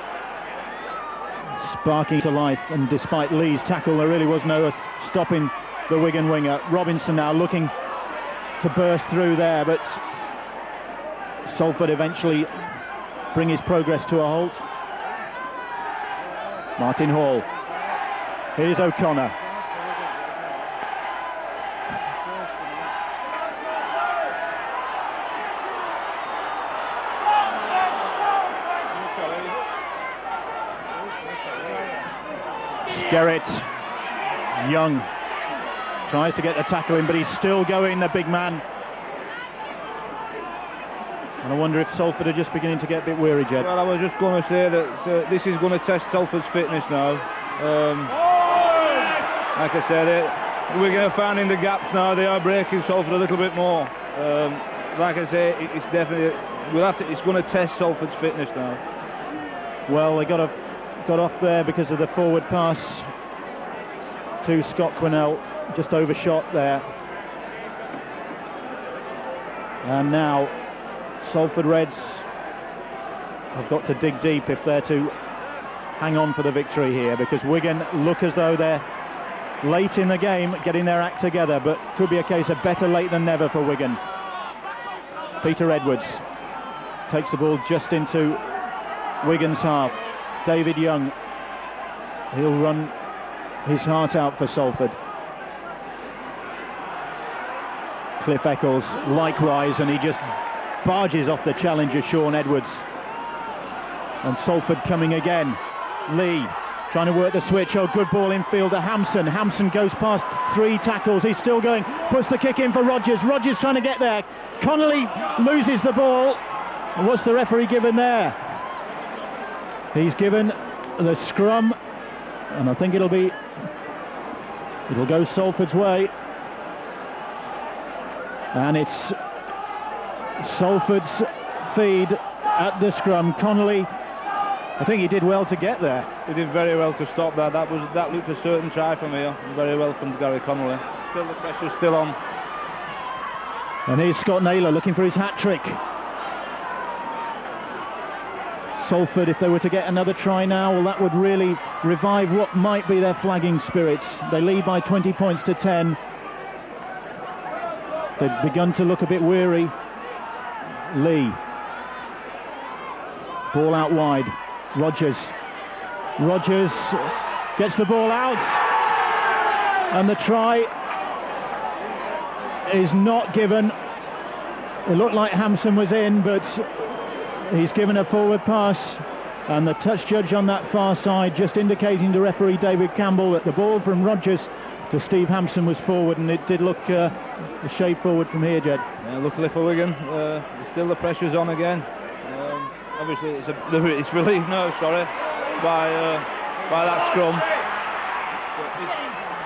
sparking to life, and despite Lee's tackle, there really was no stopping the Wigan winger. Robinson now looking to burst through there, but Salford eventually bring his progress to a halt. Martin Hall. Here's O'Connor. Skerritt, Young tries to get the tackle in, but he's still going, the big man. And I wonder if Salford are just beginning to get a bit weary, Jed. Well, I was just going to say that this is going to test Salford's fitness now. Like I said, we're going to find in the gaps now. They are breaking Salford a little bit more. Like I say, it's definitely it's going to test Salford's fitness now. Well, they got off there because of the forward pass to Scott Quinnell, just overshot there. And now Salford Reds have got to dig deep if they're to hang on for the victory here, because Wigan look as though they're late in the game getting their act together, but could be a case of better late than never for Wigan. Peter Edwards takes the ball just into Wigan's half. David Young, he'll run his heart out for Salford. Cliff Eccles likewise, and he just barges off the challenger Sean Edwards. And Salford coming again. Lee trying to work the switch. Oh, good ball infield to Hampson. Hampson goes past 3 tackles. He's still going. Puts the kick in for Rodgers. Rodgers trying to get there. Connolly loses the ball. And what's the referee given there? He's given the scrum, and I think it'll go Salford's way. And it's Salford's feed at the scrum. Connolly, I think he did well to get there. He did very well to stop that. That looked a certain try from here. Very well from Gary Connolly. Still the pressure's still on. And here's Scott Naylor looking for his hat-trick. Salford, if they were to get another try now, well, that would really revive what might be their flagging spirits. They lead by 20 points to 10. They've begun to look a bit weary. Lee. Ball out wide. Rogers gets the ball out. And the try is not given. It looked like Hampson was in, but he's given a forward pass, and the touch judge on that far side just indicating to referee David Campbell that the ball from Rogers to Steve Hampson was forward, and it did look a shade forward from here, Jed. Yeah, luckily for Wigan, still the pressure's on again. Obviously it's relieved now, by that scrum.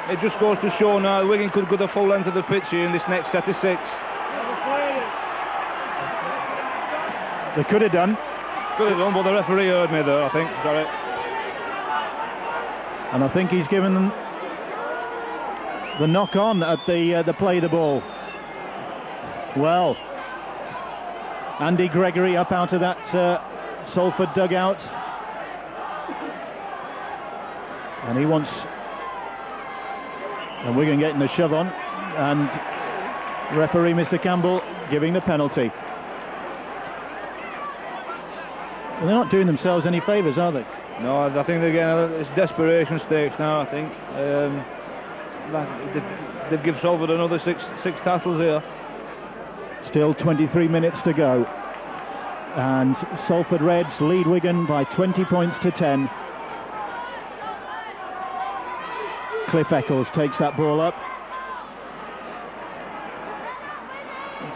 It just goes to show now Wigan could go the full length of the pitch here in this next set of 6. They could have done. But the referee heard me there, I think. Sorry. And I think he's given them the knock on at the play of the ball. Well, Andy Gregory up out of that Salford dugout. And he wants... And Wigan getting the shove on. And referee Mr. Campbell giving the penalty. Well, they're not doing themselves any favours, are they? No, I think again it's desperation stakes now. I think they've given Salford another six tackles here. Still 23 minutes to go, and Salford Reds lead Wigan by 20 points to 10. Cliff Eccles takes that ball up.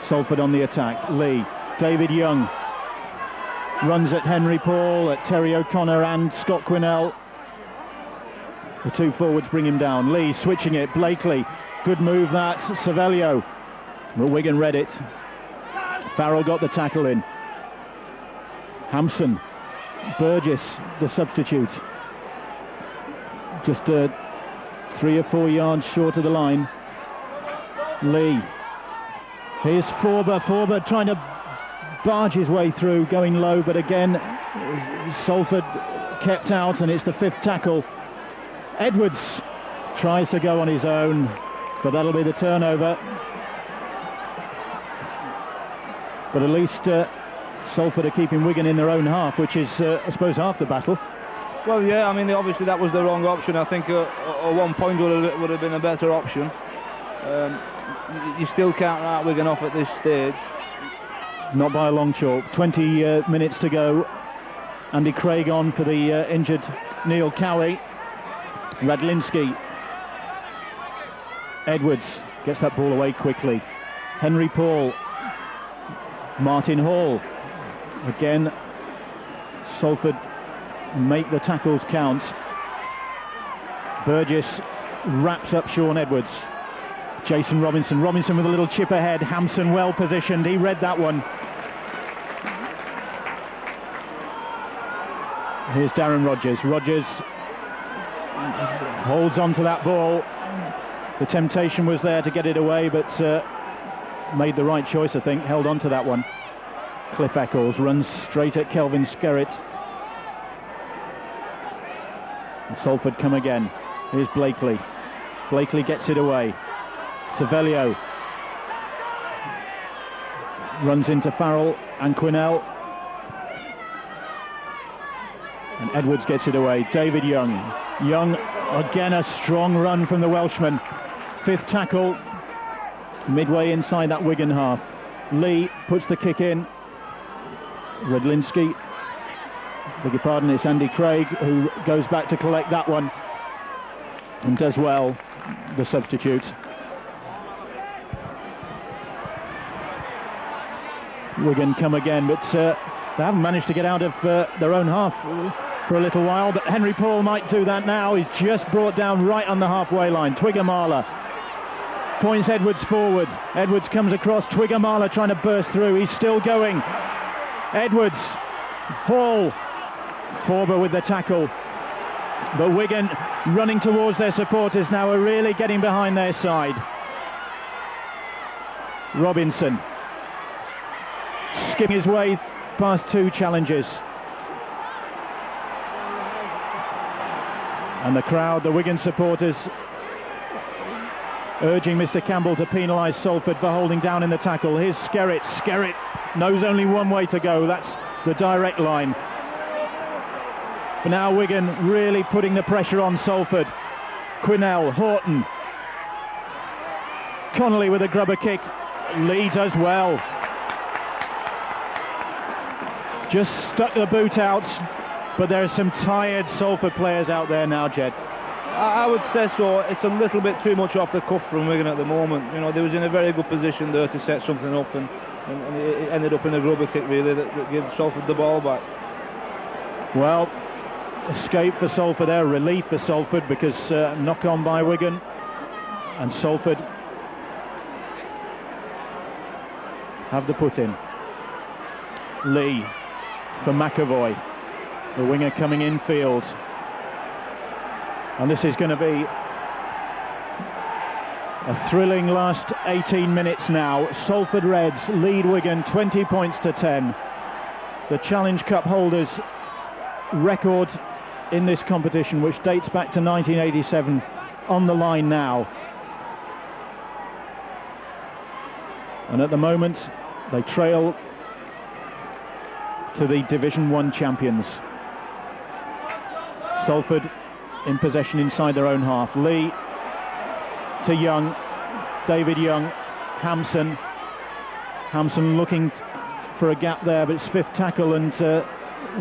Salford on the attack. Lee, David Young runs at Henry Paul, at Terry O'Connor and Scott Quinnell. The two forwards bring him down. Lee switching it. Blakely, good move that. Savelio, but Wigan read it. Farrell got the tackle in. Hampson, Burgess, the substitute. Just 3 or 4 yards short of the line. Lee. Here's Forber trying to barge his way through, going low, but again Salford kept out, and it's the 5th tackle. Edwards tries to go on his own, but that'll be the turnover. But at least Salford are keeping Wigan in their own half, which is I suppose half the battle. Well, yeah, I mean obviously that was the wrong option. I think a 1 point would have been a better option. You still can't write Wigan off at this stage. Not by a long chalk. 20 minutes to go. Andy Craig on for the injured Neil Cowie. Radlinski. Edwards gets that ball away quickly. Henry Paul. Martin Hall. Again, Salford make the tackles count. Burgess wraps up Sean Edwards. Jason Robinson with a little chip ahead. Hampson well positioned, he read that one. Here's Darren Rogers. Rogers holds on to that ball. The temptation was there to get it away, but made the right choice, I think. Held on to that one. Cliff Eccles runs straight at Kelvin Skerritt. And Salford come again. Here's Blakely. Blakely gets it away. Savelio runs into Farrell and Quinnell, and Edwards gets it away. David Young again, a strong run from the Welshman. 5th tackle midway inside that Wigan half. Lee puts the kick in. Radlinski, beg your pardon, it's Andy Craig who goes back to collect that one and does well, the substitute. Wigan come again, but they haven't managed to get out of their own half for a little while, but Henry Paul might do that now. He's just brought down right on the halfway line. Twigger Marler Points Edwards forward. Edwards comes across. Twigamala trying to burst through. He's still going. Edwards. Hall. Forber with the tackle. But Wigan running towards their supporters now are really getting behind their side. Robinson. Skipping his way past two challenges. And the crowd, the Wigan supporters, urging Mr. Campbell to penalise Salford for holding down in the tackle. Here's Skerritt. Skerritt knows only one way to go. That's the direct line. But now Wigan really putting the pressure on Salford. Quinnell, Horton. Connolly with a grubber kick. Lee does well. Just stuck the boot out. But there are some tired Salford players out there now, Jed. I would say so. It's a little bit too much off the cuff from Wigan at the moment. You know, they was in a very good position there to set something up, and it ended up in a grubber kick really that gave Salford the ball back. Well, escape for Salford there, relief for Salford, because knock on by Wigan, and Salford have the put in. Lee for McAvoy, the winger coming infield. And this is going to be a thrilling last 18 minutes now. Salford Reds lead Wigan 20 points to 10. The Challenge Cup holders record in this competition, which dates back to 1987, on the line now. And at the moment, they trail to the Division 1 champions. Salford in possession inside their own half. Lee to Young, David Young, Hampson looking for a gap there, but it's fifth tackle, and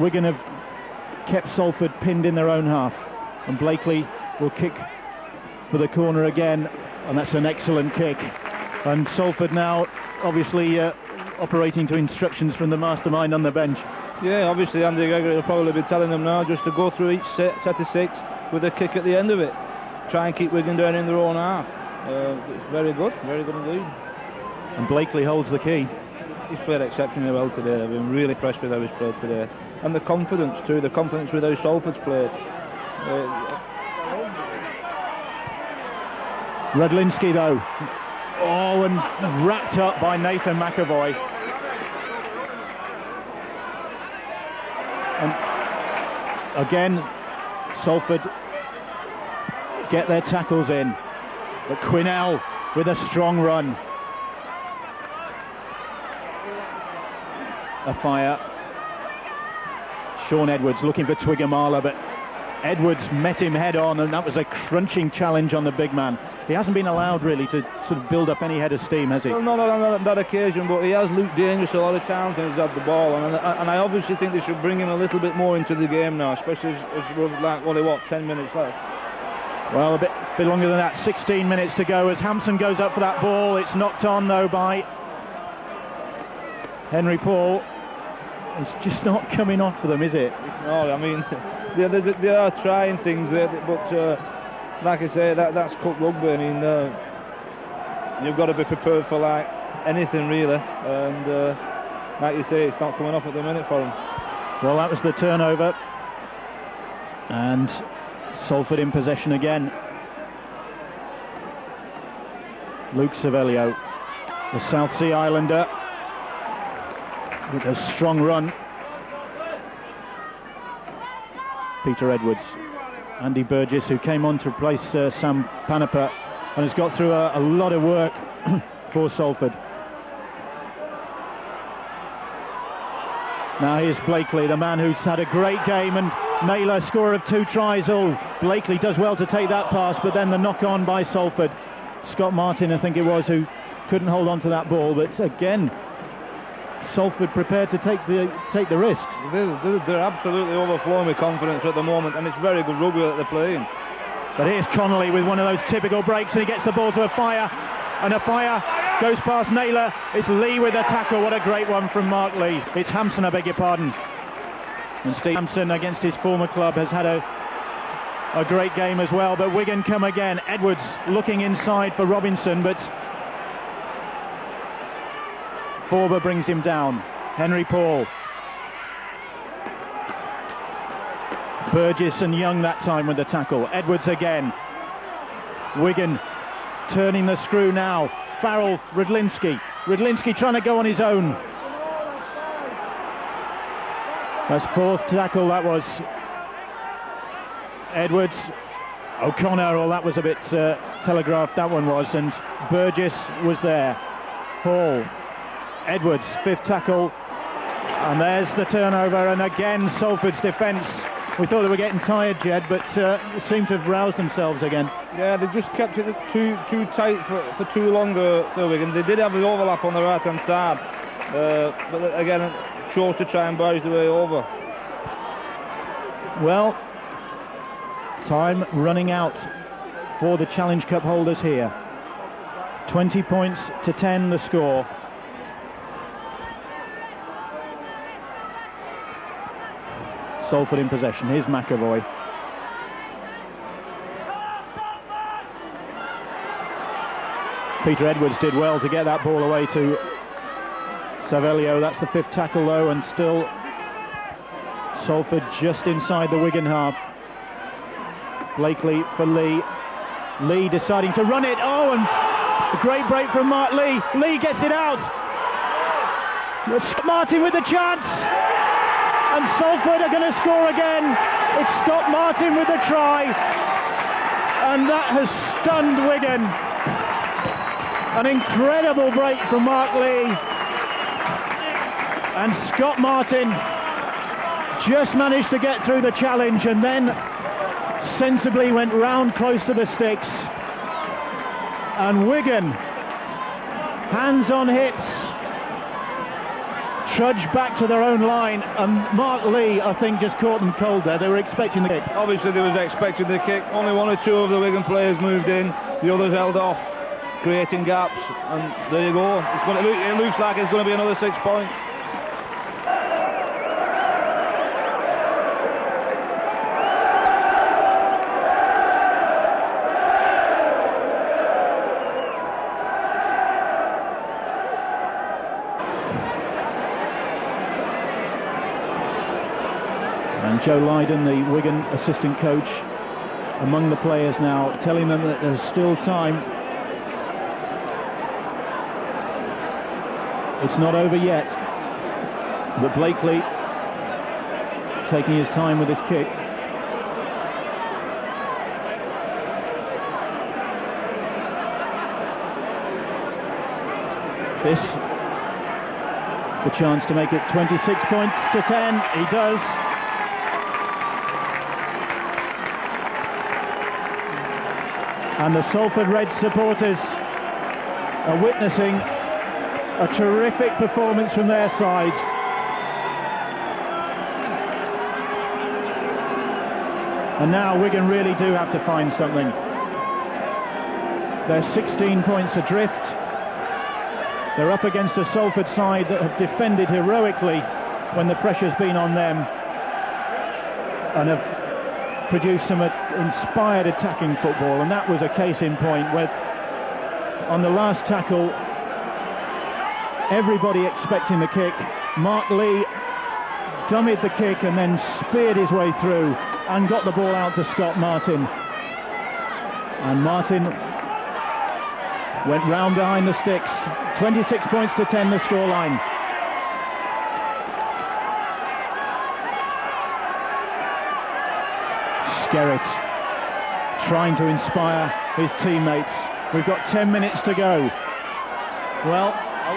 Wigan have kept Salford pinned in their own half, and Blakely will kick for the corner again, and that's an excellent kick. And Salford now obviously operating to instructions from the mastermind on the bench. Yeah, obviously Andy Gregory will probably be telling them now just to go through each set of six with a kick at the end of it. Try and keep Wigan down in their own half. It's very good indeed. And Blakely holds the key. He's played exceptionally well today. I've been really impressed with how he's played today. And the confidence too, the confidence with how Salford's played. Rudlinski though. Oh, and wrapped up by Nathan McAvoy. And again, Salford get their tackles in, but Quinnell with a strong run. A fire. Sean Edwards looking for Twigamala, but Edwards met him head on, and that was a crunching challenge on the big man. He hasn't been allowed really to sort of build up any head of steam, has he? Well, not on that occasion, but he has looked dangerous a lot of times when he's had the ball, and I obviously think they should bring him a little bit more into the game now, especially as we're like 10 minutes left. Well, a bit longer than that. 16 minutes to go as Hampson goes up for that ball. It's knocked on though by Henry Paul. It's just not coming off for them, is it? No, I mean they are trying things there, but like I say, that's cup rugby. I mean, you've got to be prepared for like anything really, and like you say, it's not coming off at the minute for them. Well, that was the turnover, and Salford in possession again. Luke Savelio, the South Sea Islander, with a strong run. Peter Edwards, Andy Burgess, who came on to replace Sam Panapa, and has got through a lot of work for Salford. Now here's Blakely, the man who's had a great game, and Naylor, scorer of 2 tries. Oh, Blakely does well to take that pass, but then the knock on by Salford. Scott Martin, I think it was, who couldn't hold on to that ball, but again, Salford prepared to take the risk. They're absolutely overflowing with confidence at the moment, and it's very good rugby that they're playing. But here's Connolly with one of those typical breaks, and he gets the ball to a fire, and a fire goes past Naylor. It's Lee with the tackle. What a great one from Mark Lee. It's Hampson, I beg your pardon. And Steve Hampson, against his former club, has had a a great game as well, but Wigan come again. Edwards looking inside for Robinson, but Forber brings him down. Henry Paul. Burgess and Young that time with the tackle. Edwards again. Wigan turning the screw now. Farrell, Rydlinski. Rydlinski trying to go on his own. That's fourth tackle, that was. Edwards, O'Connor, oh, that was a bit telegraphed, that one was, and Burgess was there. Hall, Edwards, fifth tackle, and there's the turnover, and again Salford's defence. We thought they were getting tired, Jed, but seemed to have roused themselves again. Yeah, they just kept it too tight for too long, the Wigan. They did have an overlap on the right-hand side, but again, chose to try and barge the way over. Well, time running out for the Challenge Cup holders here. 20 points to 10 the score. Salford in possession. Here's McAvoy. Peter Edwards did well to get that ball away to Savelio. That's the fifth tackle though, and still Salford just inside the Wigan half. Blakely for Lee. Lee deciding to run it. Oh, and a great break from Mark Lee. Lee gets it out. Scott Martin with the chance. And Salford are going to score again. It's Scott Martin with the try. And that has stunned Wigan. An incredible break from Mark Lee. And Scott Martin just managed to get through the challenge and then sensibly went round close to the sticks. And Wigan, hands on hips, trudged back to their own line, and Mark Lee, I think, just caught them cold there. They were expecting the kick. Obviously they was expecting the kick. Only one or two of the Wigan players moved in, the others held off, creating gaps, and there you go. It looks like it's going to be another 6 points. And Joe Lydon, the Wigan assistant coach, among the players now, telling them that there's still time. It's not over yet. But Blakely taking his time with his kick. This, the chance to make it 26 points to 10. He does. And the Salford Reds supporters are witnessing a terrific performance from their side. And now Wigan really do have to find something. They're 16 points adrift. They're up against a Salford side that have defended heroically when the pressure's been on them and have produced some inspired attacking football, and that was a case in point where on the last tackle everybody expecting the kick, Mark Lee dummied the kick and then speared his way through and got the ball out to Scott Martin, and Martin went round behind the sticks. 26 points to 10 the scoreline. Skerritt trying to inspire his teammates. We've got 10 minutes to go. Well,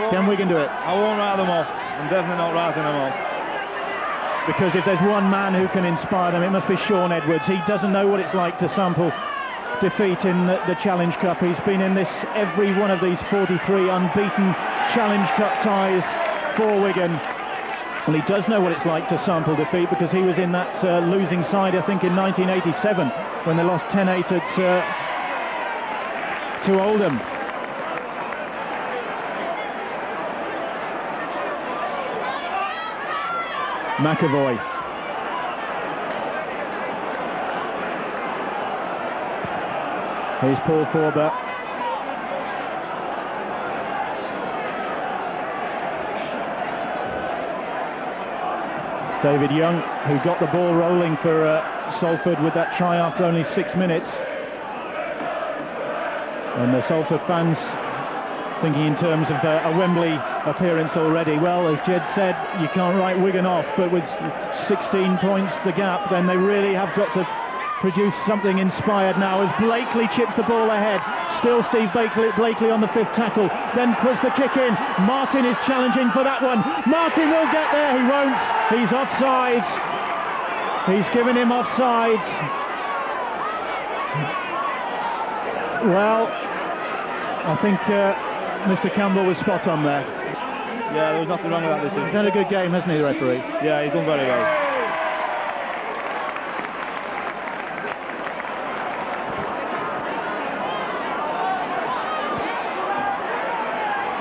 can Wigan do it? I won't write them off. I'm definitely not writing them off. Because if there's one man who can inspire them, it must be Sean Edwards. He doesn't know what it's like to sample defeat in the Challenge Cup. He's been in every one of these 43 unbeaten Challenge Cup ties for Wigan. Well, he does know what it's like to sample defeat because he was in that losing side, I think, in 1987 when they lost 10-8 to Oldham. McAvoy. Here's Paul Forber. David Young, who got the ball rolling for Salford with that try after only 6 minutes. And the Salford fans thinking in terms of a Wembley appearance already. Well, as Jed said, you can't write Wigan off, but with 16 points the gap, then they really have got to produce something inspired now as Blakely chips the ball ahead. Still Steve Blakely on the 5th tackle, then puts the kick in. Martin is challenging for that one. Martin will get there, he won't. He's offside. He's given him offside. Well, I think Mr. Campbell was spot on there. Yeah, there was nothing wrong with that decision. He's had a good game, hasn't he, the referee? Yeah, he's done very well.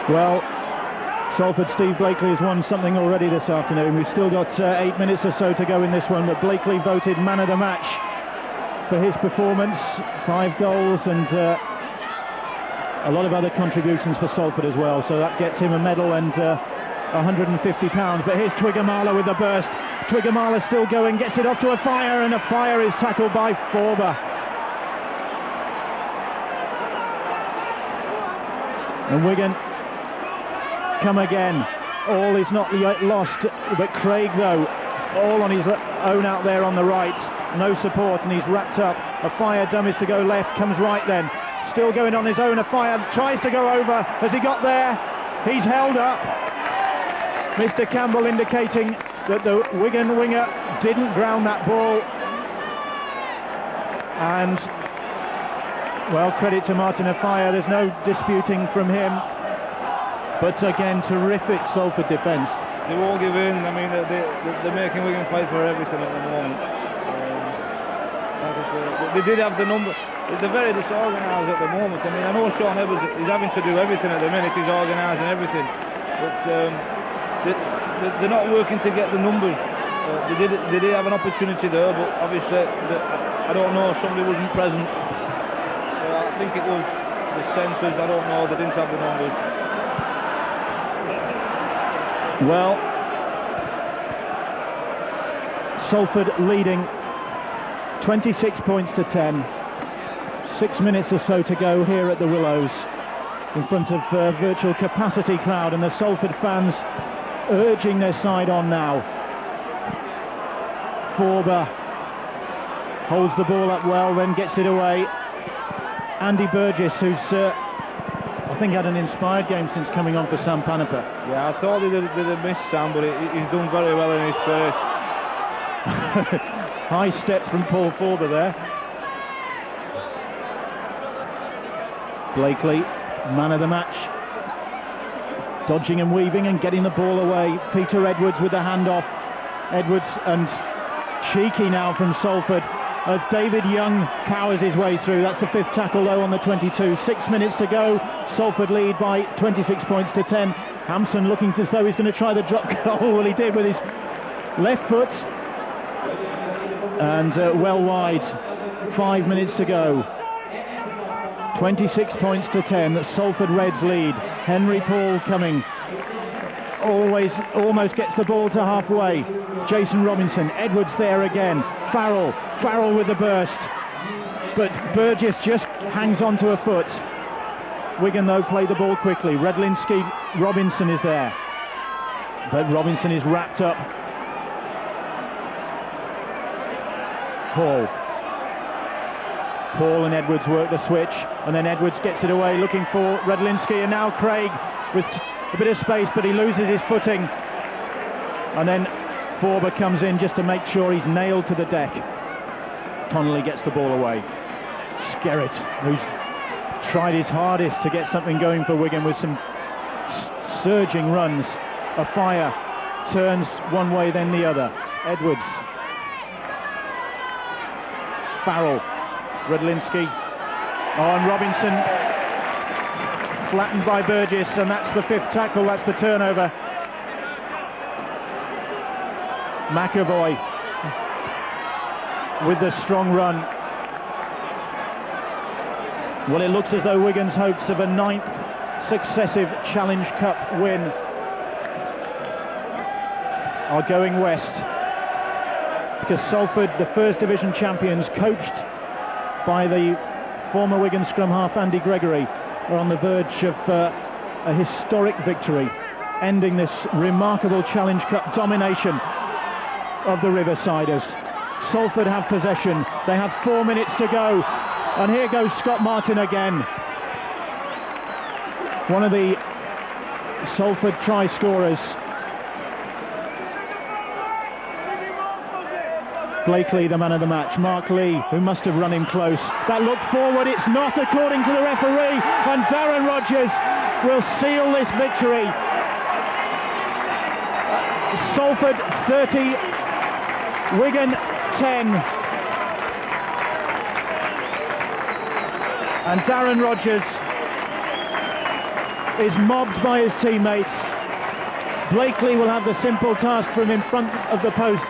Well, Salford Steve Blakely has won something already this afternoon. We've still got 8 minutes or so to go in this one, but Blakely voted man of the match for his performance. 5 goals and a lot of other contributions for Salford as well, so that gets him a medal and £150. But here's Twiggamala with the burst. Twiggamala still going, gets it off to a fire, and a fire is tackled by Forber. And Wigan come again. All is not yet lost, but Craig though, all on his own out there on the right, no support, and he's wrapped up. A fire dummies to go left, comes right then, still going on his own. A fire tries to go over. Has he got there? He's held up. Mr. Campbell indicating that the Wigan winger didn't ground that ball, and well, credit to Martin Afire, there's no disputing from him. But again, terrific Salford defence. They won't give in. I mean, they're making Wigan fight for everything at the moment. They did have the number. They're very disorganised at the moment. I mean, I know Sean Edwards is having to do everything at the minute. He's organising everything, but they're not working to get the numbers. They did have an opportunity there, but obviously, I don't know. Somebody wasn't present. I think it was the centres. I don't know. They didn't have the numbers. Well, Salford leading 26 points to 10. 6 minutes or so to go here at the Willows in front of virtual capacity crowd, and the Salford fans urging their side on now. Forber holds the ball up well, then gets it away. Andy Burgess, who's I think had an inspired game since coming on for Sam Panapa. Yeah, I thought they'd have missed Sam, but he's done very well in his place. High step from Paul Forber there. Blakely, man of the match, dodging and weaving and getting the ball away. Peter Edwards with the handoff. Edwards, and cheeky now from Salford as David Young powers his way through. That's the 5th tackle though on the 22. 6 minutes to go. Salford lead by 26 points to 10. Hampson looking as though he's going to try the drop goal. Well, he did with his left foot. And well wide. 5 minutes to go. 26 points to 10. The Salford Reds lead. Henry Paul coming. Almost gets the ball to halfway. Jason Robinson. Edwards there again. Farrell with the burst. But Burgess just hangs on to a foot. Wigan though play the ball quickly. Redlinski, Robinson is there. But Robinson is wrapped up. Paul and Edwards work the switch, and then Edwards gets it away looking for Redlinski, and now Craig with a bit of space, but he loses his footing, and then Forber comes in just to make sure he's nailed to the deck. Connolly gets the ball away. Skerritt, who's tried his hardest to get something going for Wigan with some surging runs. A fire turns one way then the other. Edwards, Farrell, Redlinski, and Robinson flattened by Burgess, and that's the 5th tackle, that's the turnover. McAvoy with the strong run. Well, it looks as though Wigan's hopes of a 9th successive Challenge Cup win are going west, because Salford, the First Division champions, coached by the former Wigan scrum half Andy Gregory, are on the verge of a historic victory, ending this remarkable Challenge Cup domination of the Riversiders. Salford have possession, they have 4 minutes to go, and here goes Scott Martin again. One of the Salford try scorers. Blakely, the man of the match. Mark Lee, who must have run him close. That look forward, it's not, according to the referee, and Darren Rodgers will seal this victory. Salford 30, Wigan 10. And Darren Rodgers is mobbed by his teammates. Blakely will have the simple task from in front of the posts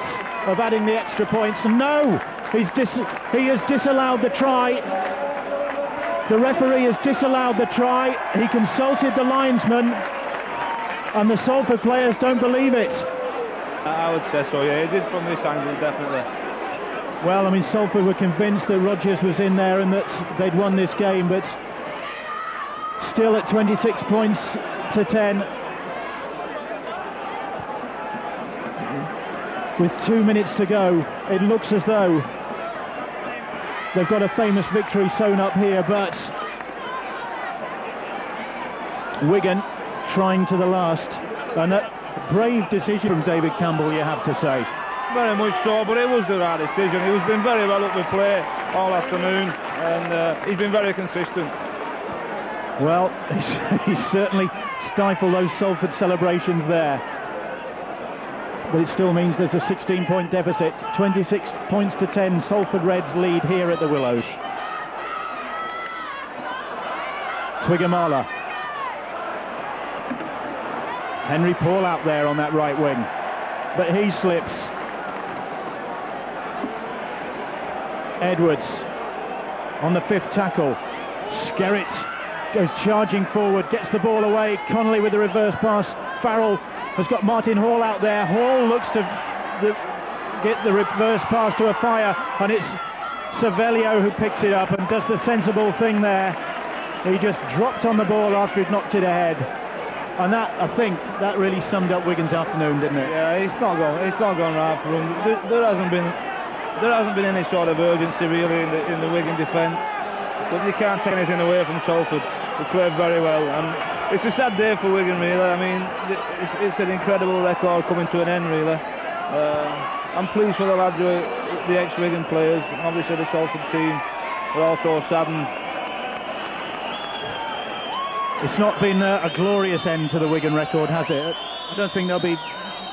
of adding the extra points. No, he has disallowed the try. The referee has disallowed the try. He consulted the linesman, and the Salford players don't believe it. I would say so, yeah, he did from this angle, definitely. Well, I mean, Salford were convinced that Rodgers was in there and that they'd won this game, but still at 26 points to 10. With 2 minutes to go, it looks as though they've got a famous victory sewn up here, but Wigan trying to the last. And a brave decision from David Campbell, you have to say. Very much so, but it was the right decision. He's been very well up the play all afternoon, and he's been very consistent. Well, he's certainly stifled those Salford celebrations there. But it still means there's a 16-point deficit. 26 points to 10. Salford Reds lead here at the Willows. Twigamala. Henry Paul out there on that right wing, but he slips. Edwards on the 5th tackle. Skerritt goes charging forward, gets the ball away. Connolly with the reverse pass. Farrell has got Martin Hall out there. Hall looks to get the reverse pass to a fire, and it's Cervello who picks it up and does the sensible thing there. He just dropped on the ball after he'd knocked it ahead, and that, I think, that really summed up Wigan's afternoon, didn't it? Yeah, it's not gone right for him. There hasn't been any sort of urgency really in the Wigan defence, but you can't take anything away from Salford. They played very well, and it's a sad day for Wigan, really. I mean, it's an incredible record coming to an end, really. I'm pleased for the lads, the ex-Wigan players, and obviously the Salford team are also saddened. It's not been a glorious end to the Wigan record, has it? I don't think they'll be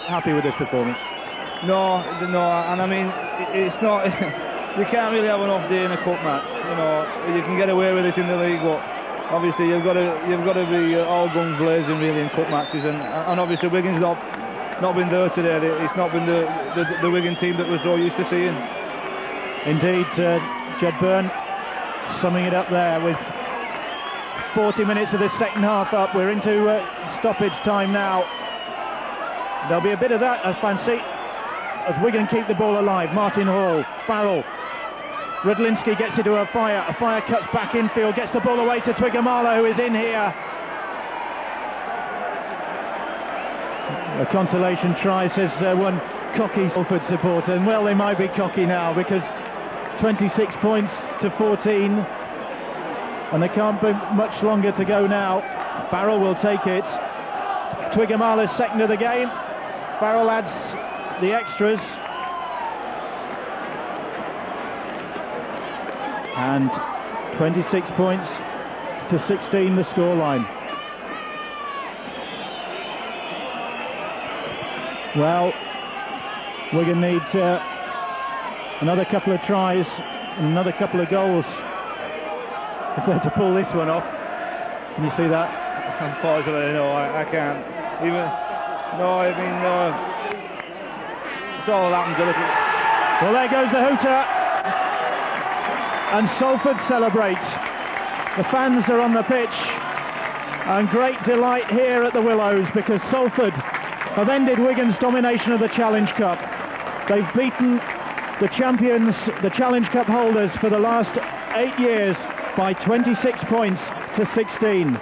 happy with this performance. No, and I mean, it's not. You can't really have an off day in a cup match. You know, you can get away with it in the league, but obviously you've got to be all guns blazing really in cup matches, and obviously Wigan's not been there today. It's not been the Wigan team that we're so used to seeing. Indeed, Jed Byrne summing it up there with 40 minutes of the second half up. We're into stoppage time now. There'll be a bit of that, I fancy, as Wigan keep the ball alive. Martin Hall, Farrell, Rudlinski gets into a fire cuts back infield, gets the ball away to Twigamala, who is in here. A consolation try, says one cocky Salford supporter, and well, they might be cocky now, because 26 points to 14, and there can't be much longer to go now. Farrell will take it. Twigamala's second of the game. Farrell adds the extras. And 26 points to 16 the scoreline. Well, Wigan need another couple of tries and another couple of goals if they're to pull this one off. Can you see that? Unfortunately, no, I can't. No, I mean, it's all happened a little. Well, there goes the hooter. And Salford celebrates. The fans are on the pitch, and great delight here at the Willows because Salford have ended Wigan's domination of the Challenge Cup. They've beaten the champions, the Challenge Cup holders for the last 8 years by 26 points to 16.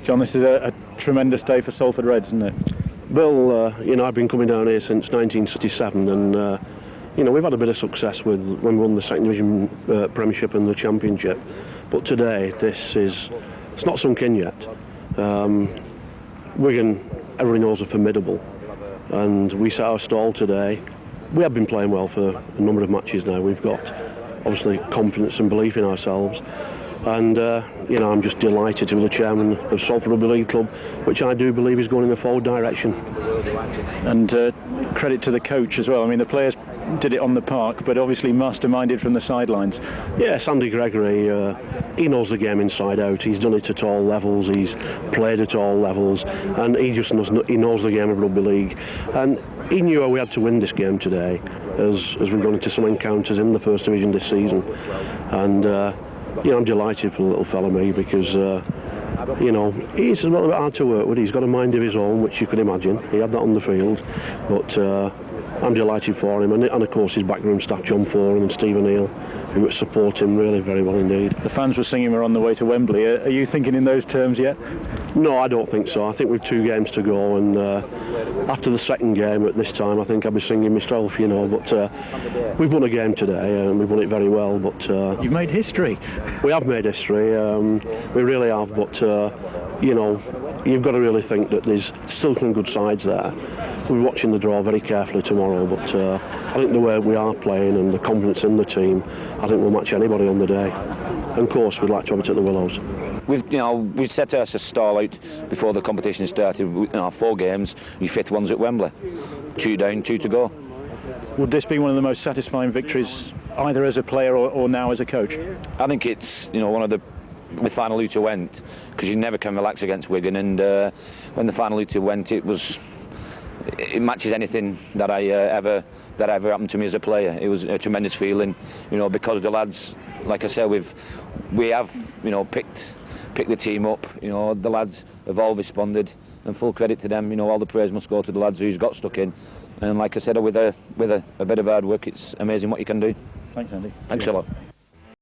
John, this is a tremendous day for Salford Reds, isn't it? Well, you know, I've been coming down here since 1967 and, you know, we've had a bit of success when we won the second division Premiership and the Championship. But today, it's not sunk in yet. Wigan, everybody knows, are formidable. And we set our stall today. We have been playing well for a number of matches now. We've got, obviously, confidence and belief in ourselves. And, you know, I'm just delighted to be the chairman of Salford Rugby League Club, which I do believe is going in the forward direction. And credit to the coach as well. I mean, the players did it on the park, but obviously masterminded from the sidelines. Yes, Andy Gregory, he knows the game inside out. He's done it at all levels. He's played at all levels, and he knows the game of rugby league. And he knew how we had to win this game today, as we've gone into some encounters in the First Division this season. And you know, I'm delighted for the little fella, me, because you know, he's a little bit hard to work with. He's got a mind of his own, which you could imagine. He had that on the field, but I'm delighted for him, and of course his backroom staff, John Foran and Stephen Neal, who support him really very well indeed. The fans were singing "We're on the way to Wembley." Are you thinking in those terms yet? No, I don't think so. I think we've 2 games to go, and after the second game at this time, I think I'll be singing myself, you know. But we've won a game today, and we've won it very well. But you've made history. We have made history. We really have. But you know, you've got to really think that there's still some good sides there. We're watching the draw very carefully tomorrow, but I think the way we are playing and the confidence in the team, I think we'll match anybody on the day. And of course, we'd like to have it at the Willows. We've set us a stall out before the competition started. 4 games, your 5th one's at Wembley. 2 down, 2 to go. Would this be one of the most satisfying victories, either as a player or now as a coach? I think it's one of the final Luta went, because you never can relax against Wigan, and when the final Luta went, it matches anything that ever happened to me as a player. It was a tremendous feeling, because the lads, like I said, we have picked the team up. The lads have all responded, and full credit to them. All the praise must go to the lads who's got stuck in, and like I said, with a bit of hard work, it's amazing what you can do. Thanks, Andy. Thanks a lot.